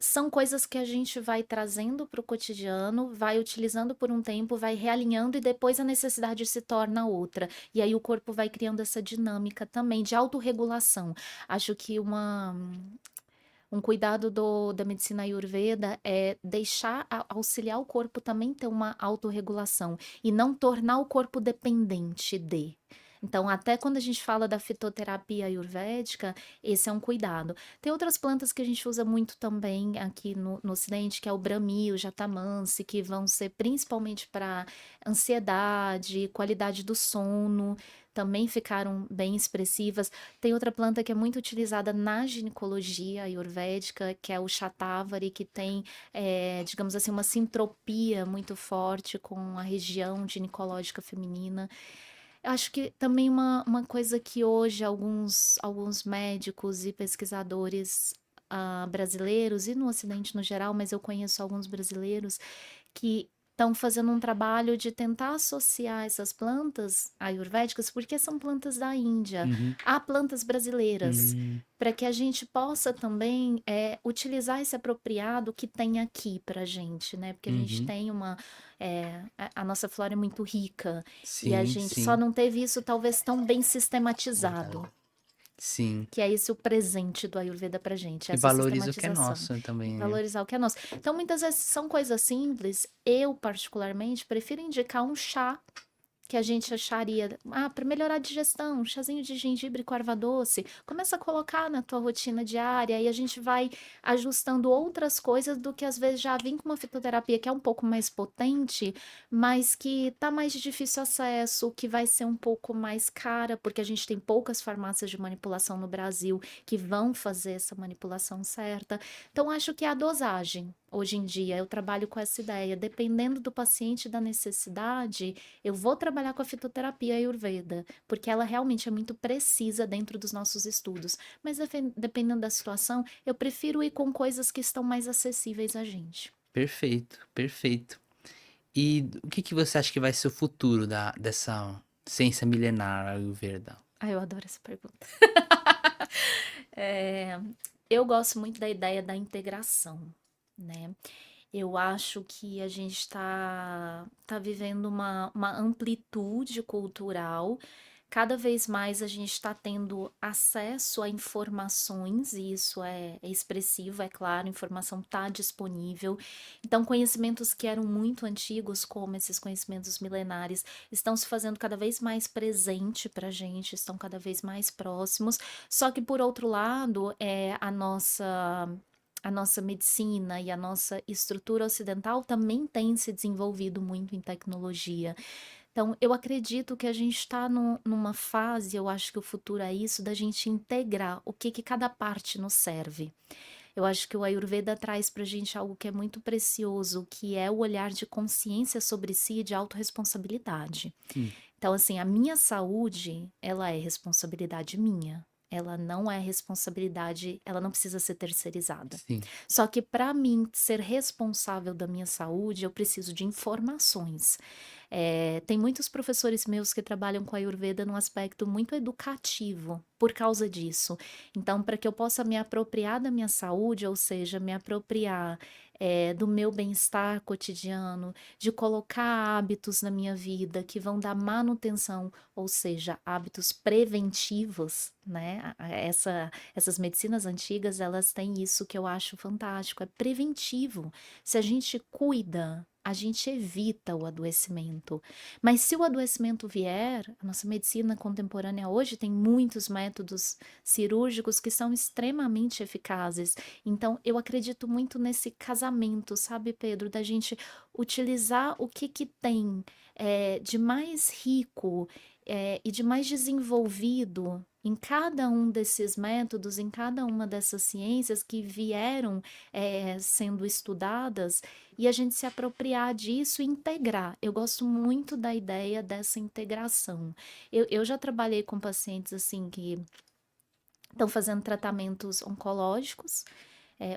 S3: são coisas que a gente vai trazendo para o cotidiano, vai utilizando por um tempo, vai realinhando e depois a necessidade se torna outra. E aí o corpo vai criando essa dinâmica também de autorregulação. Acho que um cuidado da medicina Ayurveda é deixar auxiliar o corpo também ter uma autorregulação e não tornar o corpo dependente de. Então, até quando a gente fala da fitoterapia ayurvédica, esse é um cuidado. Tem outras plantas que a gente usa muito também aqui no Ocidente, que é o Brahmi, o Jatamansi, que vão ser principalmente para ansiedade, qualidade do sono, também ficaram bem expressivas. Tem outra planta que é muito utilizada na ginecologia ayurvédica, que é o Shatavari, que tem, digamos assim, uma sintropia muito forte com a região ginecológica feminina. Eu acho que também uma coisa que hoje alguns médicos e pesquisadores brasileiros, e no Ocidente no geral, mas eu conheço alguns brasileiros, que estão fazendo um trabalho de tentar associar essas plantas ayurvédicas, porque são plantas da Índia,
S2: Uhum.
S3: a plantas brasileiras,
S2: Hum,
S3: para que a gente possa também utilizar esse apropriado que tem aqui para a gente, né? Porque a gente
S2: uhum.
S3: tem a nossa flora é muito rica e a
S2: Sim,
S3: gente só
S2: sim.
S3: não teve isso talvez tão bem sistematizado,
S2: Sim.
S3: que é esse o presente do Ayurveda pra gente,
S2: E
S3: essa
S2: valoriza o que é
S3: sistematização.
S2: nosso também, né?
S3: Valorizar o que é nosso. Então, muitas vezes são coisas simples. Eu, particularmente, prefiro indicar um chá que a gente acharia, para melhorar a digestão, um chazinho de gengibre com erva doce. Começa a colocar na tua rotina diária e a gente vai ajustando outras coisas do que às vezes já vem com uma fitoterapia que é um pouco mais potente, mas que tá mais de difícil acesso, que vai ser um pouco mais cara, porque a gente tem poucas farmácias de manipulação no Brasil que vão fazer essa manipulação certa. Então, acho que é a dosagem. Hoje em dia, eu trabalho com essa ideia, dependendo do paciente e da necessidade, eu vou trabalhar com a fitoterapia Ayurveda, porque ela realmente é muito precisa dentro dos nossos estudos. Mas dependendo da situação, eu prefiro ir com coisas que estão mais acessíveis a gente.
S2: Perfeito, perfeito. E o que que você acha que vai ser o futuro dessa ciência milenar Ayurveda?
S3: Eu adoro essa pergunta. É, eu gosto muito da ideia da integração, né? Eu acho que a gente tá vivendo uma amplitude cultural. Cada vez mais a gente está tendo acesso a informações, e isso é expressivo, é claro, a informação está disponível. Então, conhecimentos que eram muito antigos, como esses conhecimentos milenares, estão se fazendo cada vez mais presente para a gente, estão cada vez mais próximos. Só que, por outro lado, a nossa medicina e a nossa estrutura ocidental também tem se desenvolvido muito em tecnologia. Então, eu acredito que a gente está numa fase, eu acho que o futuro é isso, da gente integrar o que cada parte nos serve. Eu acho que o Ayurveda traz para a gente algo que é muito precioso, que é o olhar de consciência sobre si e de autorresponsabilidade.
S2: Hum,
S3: Então, assim, a minha saúde, ela é responsabilidade minha. Ela não é responsabilidade, ela não precisa ser terceirizada.
S2: sim.
S3: Só que para mim ser responsável da minha saúde, eu preciso de informações. Tem muitos professores meus que trabalham com a Ayurveda num aspecto muito educativo, por causa disso. Então, para que eu possa me apropriar da minha saúde, ou seja, me apropriar, do meu bem-estar cotidiano, de colocar hábitos na minha vida que vão dar manutenção, ou seja, hábitos preventivos, né? Essas medicinas antigas, elas têm isso que eu acho fantástico, é preventivo. Se a gente cuida, a gente evita o adoecimento. Mas se o adoecimento vier, a nossa medicina contemporânea hoje tem muitos métodos cirúrgicos que são extremamente eficazes. Então, eu acredito muito nesse casamento, sabe, Pedro, da gente utilizar o que tem de mais rico e de mais desenvolvido em cada um desses métodos, em cada uma dessas ciências que vieram sendo estudadas, e a gente se apropriar disso e integrar. Eu gosto muito da ideia dessa integração. Eu já trabalhei com pacientes assim que estão fazendo tratamentos oncológicos,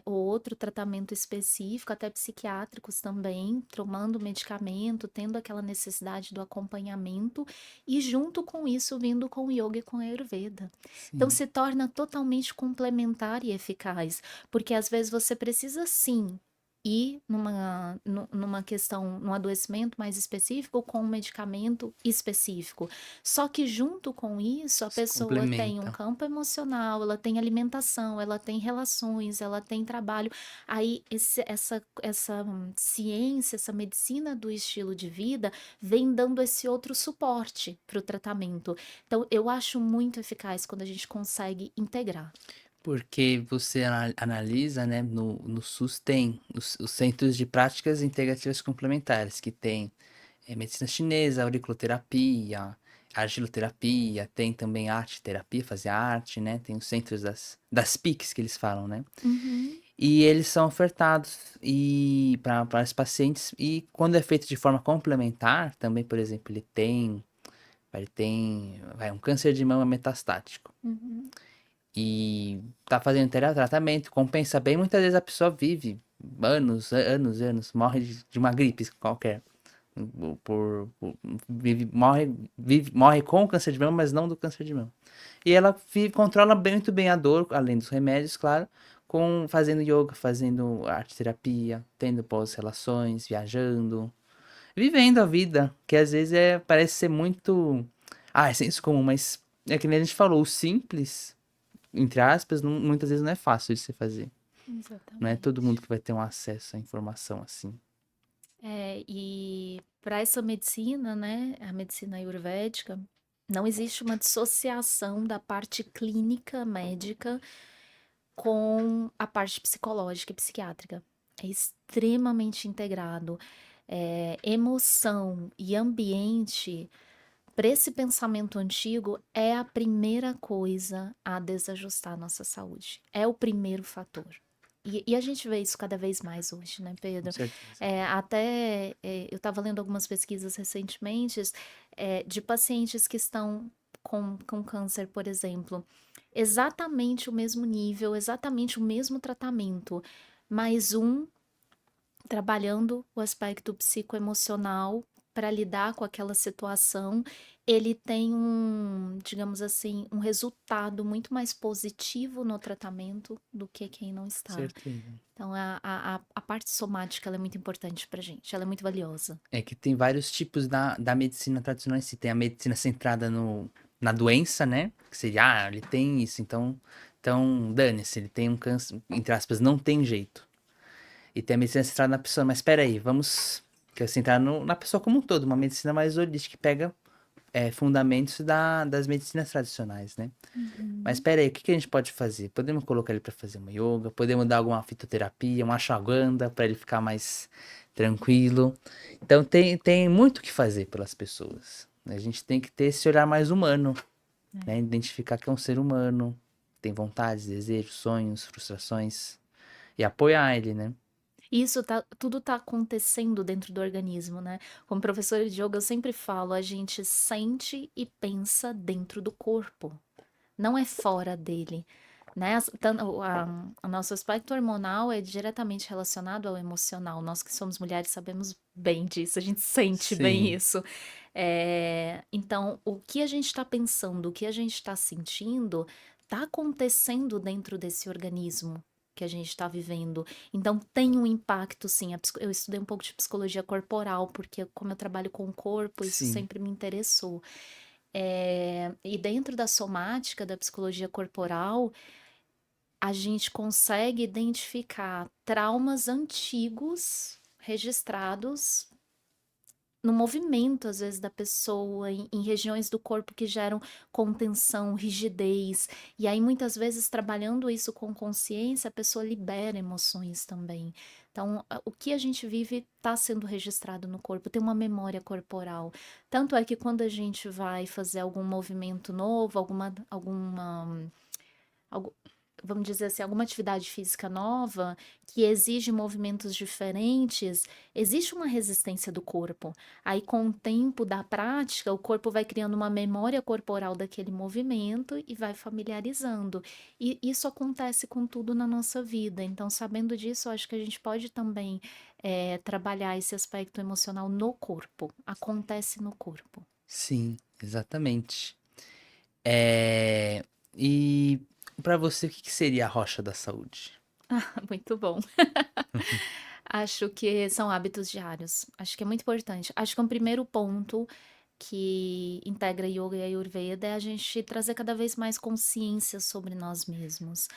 S3: ou outro tratamento específico, até psiquiátricos também, tomando medicamento, tendo aquela necessidade do acompanhamento, e junto com isso vindo com o yoga e com a Ayurveda. Então
S2: Sim.
S3: se torna totalmente complementar e eficaz, porque às vezes você precisa sim ir numa questão, num adoecimento mais específico com um medicamento específico. Só que junto com isso, a
S2: Se
S3: pessoa tem um
S2: complementa.
S3: campo emocional, ela tem alimentação, ela tem relações, ela tem trabalho. Aí essa ciência, essa medicina do estilo de vida vem dando esse outro suporte para o tratamento. Então, eu acho muito eficaz quando a gente consegue integrar.
S2: Porque você analisa, né, no SUS tem os centros de práticas integrativas complementares, que tem medicina chinesa, auriculoterapia, argiloterapia, tem também arte terapia, fazer arte, né, tem os centros das PICs que eles falam, né,
S3: Uhum,
S2: e eles são ofertados e para os pacientes, e quando é feito de forma complementar, também, por exemplo, vai, um câncer de mama metastático
S3: uhum.
S2: e tá fazendo tratamento, compensa bem, muitas vezes a pessoa vive anos, anos, anos, morre de uma gripe qualquer. Morre com o câncer de mama, mas não do câncer de mama. E ela controla muito bem a dor, além dos remédios, claro, com fazendo yoga, fazendo arte terapia, tendo pós-relações, viajando, vivendo a vida, que às vezes parece ser muito, é senso comum, mas é que nem a gente falou, o simples, entre aspas, muitas vezes não é fácil de se fazer. Não é todo mundo
S3: Exatamente.
S2: que vai ter um acesso à informação assim.
S3: E para essa medicina, né, a medicina ayurvédica, não existe uma dissociação da parte clínica médica com a parte psicológica e psiquiátrica. É extremamente integrado. Emoção e ambiente, para esse pensamento antigo, é a primeira coisa a desajustar a nossa saúde. É o primeiro fator. E a gente vê isso cada vez mais hoje, né,
S2: Com
S3: Pedro?
S2: certeza.
S3: Eu estava lendo algumas pesquisas recentemente, de pacientes que estão com câncer, por exemplo, exatamente o mesmo nível, exatamente o mesmo tratamento, mas um trabalhando o aspecto psicoemocional para lidar com aquela situação, ele tem digamos assim, um resultado muito mais positivo no tratamento do que quem não está.
S2: Certeza.
S3: Então, a parte somática ela é muito importante para gente, ela é muito valiosa.
S2: É que tem vários tipos da medicina tradicional em si. Tem a medicina centrada na doença, né? Que seria, ele tem isso, então dane-se, ele tem um câncer, entre aspas, não tem jeito. E tem a medicina centrada na pessoa, mas espera aí, vamos que é centrada na pessoa como um todo, uma medicina mais holística que pega fundamentos das medicinas tradicionais, né? Mas
S3: Uhum.
S2: espera aí, o que que a gente pode fazer? Podemos colocar ele para fazer uma yoga, podemos dar alguma fitoterapia, uma ashwagandha para ele ficar mais tranquilo. Então tem muito o que fazer pelas pessoas. A gente tem que ter esse olhar mais humano, né? Identificar que é um ser humano, tem vontades, desejos, sonhos, frustrações e apoiar ele, né?
S3: Isso tudo tá acontecendo dentro do organismo, né? Como professora de yoga, eu sempre falo, a gente sente e pensa dentro do corpo, não é fora dele. né? O nosso aspecto hormonal é diretamente relacionado ao emocional. Nós que somos mulheres sabemos bem disso, a gente sente bem
S2: Sim,
S3: isso. Então, o que a gente está pensando, o que a gente está sentindo, está acontecendo dentro desse organismo que a gente está vivendo. Então, tem um impacto, sim. Eu estudei um pouco de psicologia corporal, porque como eu trabalho com o corpo, isso
S2: sim,
S3: sempre me interessou. E dentro da somática, da psicologia corporal, a gente consegue identificar traumas antigos registrados no movimento, às vezes, da pessoa, em regiões do corpo que geram contenção, rigidez. E aí, muitas vezes, trabalhando isso com consciência, a pessoa libera emoções também. Então, o que a gente vive está sendo registrado no corpo, tem uma memória corporal. Tanto é que quando a gente vai fazer algum movimento novo, algu- vamos dizer assim, alguma atividade física nova que exige movimentos diferentes, existe uma resistência do corpo. Aí, com o tempo da prática, o corpo vai criando uma memória corporal daquele movimento e vai familiarizando. E isso acontece com tudo na nossa vida. Então, sabendo disso, eu acho que a gente pode também trabalhar esse aspecto emocional no corpo. Acontece no corpo.
S2: sim, exatamente. É, e para você, o que que seria a rocha da saúde?
S3: Muito bom. Acho que são hábitos diários. Acho que é muito importante. Acho que um primeiro ponto que integra yoga e ayurveda é a gente trazer cada vez mais consciência sobre nós mesmos.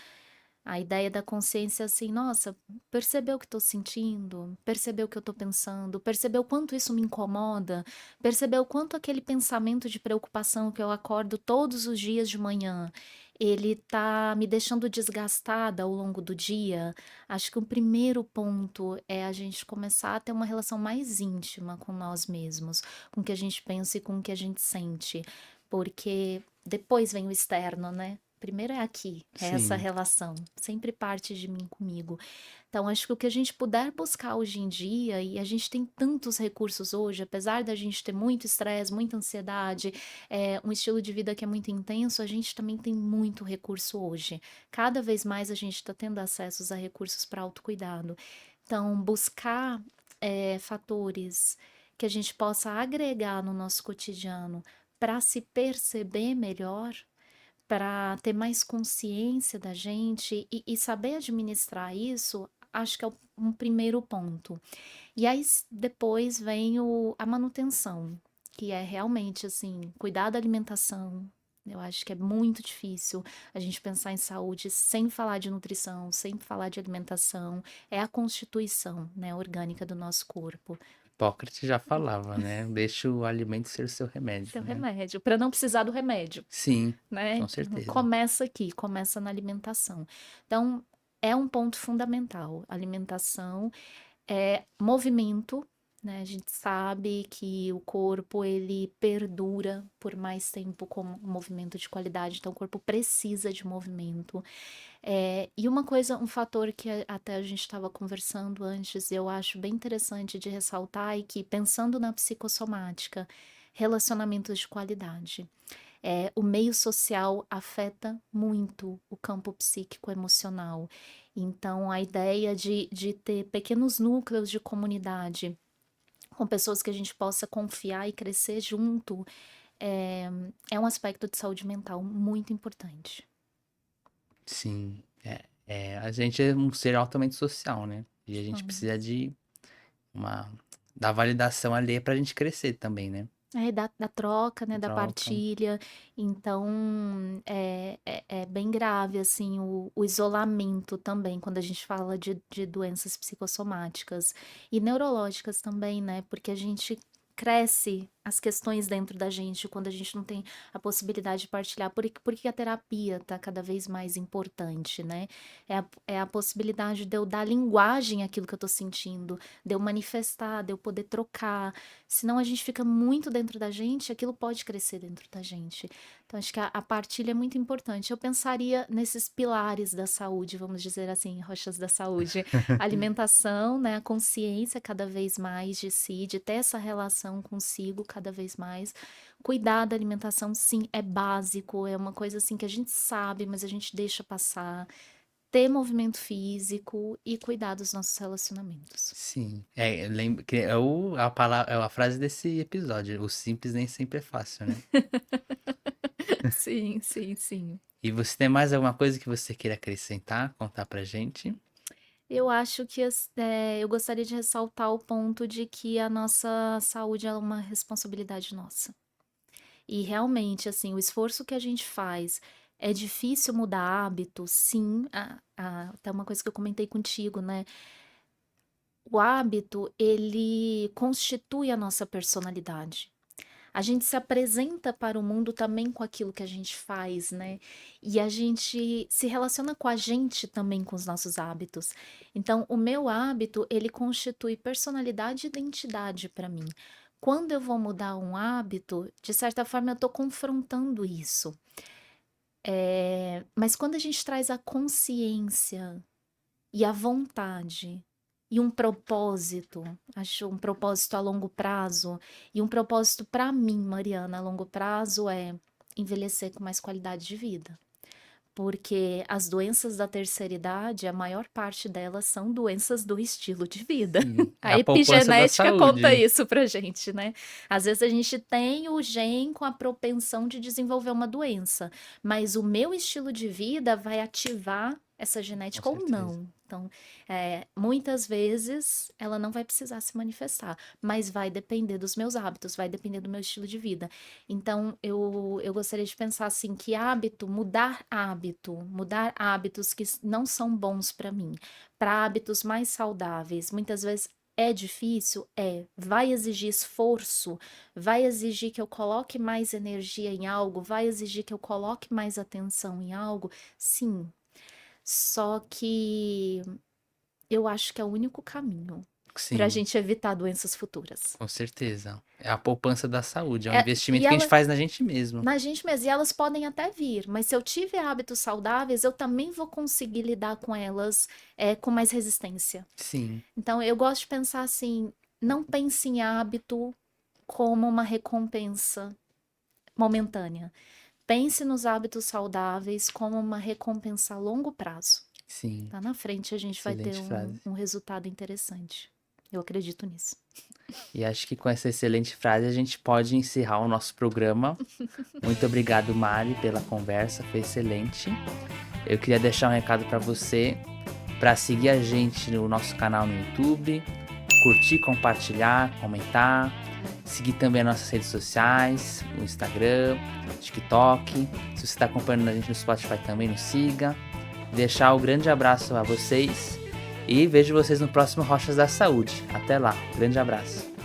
S3: A ideia da consciência é assim, nossa, perceber o que estou sentindo, perceber o que eu estou pensando, perceber o quanto isso me incomoda, perceber o quanto aquele pensamento de preocupação que eu acordo todos os dias de manhã, ele tá me deixando desgastada ao longo do dia. Acho que o primeiro ponto é a gente começar a ter uma relação mais íntima com nós mesmos, com o que a gente pensa e com o que a gente sente, porque depois vem o externo, né? Primeiro é aqui, é essa
S2: Sim,
S3: relação, sempre parte de mim comigo. Então, acho que o que a gente puder buscar hoje em dia, e a gente tem tantos recursos hoje, apesar da gente ter muito estresse, muita ansiedade, um estilo de vida que é muito intenso, a gente também tem muito recurso hoje. Cada vez mais a gente está tendo acessos a recursos para autocuidado. Então, buscar fatores que a gente possa agregar no nosso cotidiano para se perceber melhor, para ter mais consciência da gente e saber administrar isso, acho que é um primeiro ponto. E aí depois vem a manutenção, que é realmente assim, cuidar da alimentação. Eu acho que é muito difícil a gente pensar em saúde sem falar de nutrição, sem falar de alimentação. É a constituição, né, orgânica do nosso corpo.
S2: Hipócrates já falava, né? Deixa o alimento ser o seu
S3: Seu
S2: remédio, né?
S3: remédio, para não precisar do remédio.
S2: Sim,
S3: Né?
S2: com certeza.
S3: Começa aqui, começa na alimentação. Então, é um ponto fundamental. Alimentação é movimento, né? A gente sabe que o corpo ele perdura por mais tempo com movimento de qualidade, então o corpo precisa de movimento. E uma coisa, um fator que até a gente estava conversando antes, eu acho bem interessante de ressaltar, e que pensando na psicossomática, relacionamentos de qualidade. O meio social afeta muito o campo psíquico emocional. Então, a ideia de ter pequenos núcleos de comunidade com pessoas que a gente possa confiar e crescer junto é, é um aspecto de saúde mental muito importante.
S2: Sim. A gente é um ser altamente social, né? E a gente precisa
S3: Somos.
S2: de uma da validação alheia pra gente crescer também, né?
S3: Da troca, né, da
S2: Troca.
S3: partilha. Então, é bem grave, assim, o isolamento também, quando a gente fala de doenças psicossomáticas e neurológicas também, né, porque a gente cresce as questões dentro da gente quando a gente não tem a possibilidade de partilhar. Por que a terapia tá cada vez mais importante, né? É a possibilidade de eu dar linguagem àquilo que eu tô sentindo, de eu manifestar, de eu poder trocar. Senão a gente fica muito dentro da gente, aquilo pode crescer dentro da gente. Então acho que a partilha é muito importante. Eu pensaria nesses pilares da saúde, vamos dizer assim, rochas da saúde. A alimentação, né, a consciência cada vez mais de si, de ter essa relação consigo cada vez mais. Cuidar da alimentação, sim, é básico, é uma coisa assim que a gente sabe, mas a gente deixa passar. Ter movimento físico e cuidar dos nossos relacionamentos.
S2: Sim. Lembro que é a frase desse episódio. O simples nem sempre é fácil, né?
S3: Sim, sim, sim.
S2: E você tem mais alguma coisa que você queira acrescentar, contar pra gente?
S3: Eu acho que eu gostaria de ressaltar o ponto de que a nossa saúde é uma responsabilidade nossa. E realmente, assim, o esforço que a gente faz é difícil mudar hábito, sim. Até uma coisa que eu comentei contigo, né? O hábito, ele constitui a nossa personalidade. A gente se apresenta para o mundo também com aquilo que a gente faz, né? E a gente se relaciona com a gente também com os nossos hábitos. Então, o meu hábito, ele constitui personalidade e identidade para mim. Quando eu vou mudar um hábito, de certa forma eu estou confrontando isso. Mas quando a gente traz a consciência e a vontade e um propósito, acho um propósito a longo prazo, e um propósito para mim, Mariana, a longo prazo é envelhecer com mais qualidade de vida. Porque as doenças da terceira idade, a maior parte delas são doenças do estilo de vida.
S2: Sim. É
S3: A
S2: a poupança da
S3: epigenética conta
S2: saúde.
S3: isso pra gente, né? Às vezes a gente tem o gene com a propensão de desenvolver uma doença, mas o meu estilo de vida vai ativar essa
S2: Com
S3: genética ou
S2: certeza.
S3: não. Então, muitas vezes ela não vai precisar se manifestar, mas vai depender dos meus hábitos, vai depender do meu estilo de vida. Então, eu gostaria de pensar assim, que mudar hábitos que não são bons para mim, para hábitos mais saudáveis, muitas vezes é difícil, vai exigir esforço, vai exigir que eu coloque mais energia em algo, vai exigir que eu coloque mais atenção em algo, sim. Só que eu acho que é o único caminho para a
S2: Sim,
S3: gente evitar doenças futuras.
S2: com certeza. É a poupança da saúde. É um
S3: E
S2: investimento que a gente
S3: ela,
S2: faz na gente mesmo.
S3: Na gente mesmo, e elas podem até vir, mas se eu tiver hábitos saudáveis, eu também vou conseguir lidar com elas com mais resistência.
S2: Sim,
S3: Então, eu gosto de pensar assim: não pense em hábito como uma recompensa momentânea. Pense nos hábitos saudáveis como uma recompensa a longo prazo.
S2: sim.
S3: Lá na frente a gente vai ter
S2: Excelente frase.
S3: um resultado interessante. Eu acredito nisso.
S2: E acho que com essa excelente frase a gente pode encerrar o nosso programa. Muito obrigado, Mari, pela conversa, foi excelente. Eu queria deixar um recado para você, para seguir a gente no nosso canal no YouTube, curtir, compartilhar, comentar, seguir também as nossas redes sociais, o Instagram, TikTok. Se você está acompanhando a gente no Spotify também, nos siga. Deixar um grande abraço a vocês e vejo vocês no próximo Rochas da Saúde. Até lá, grande abraço.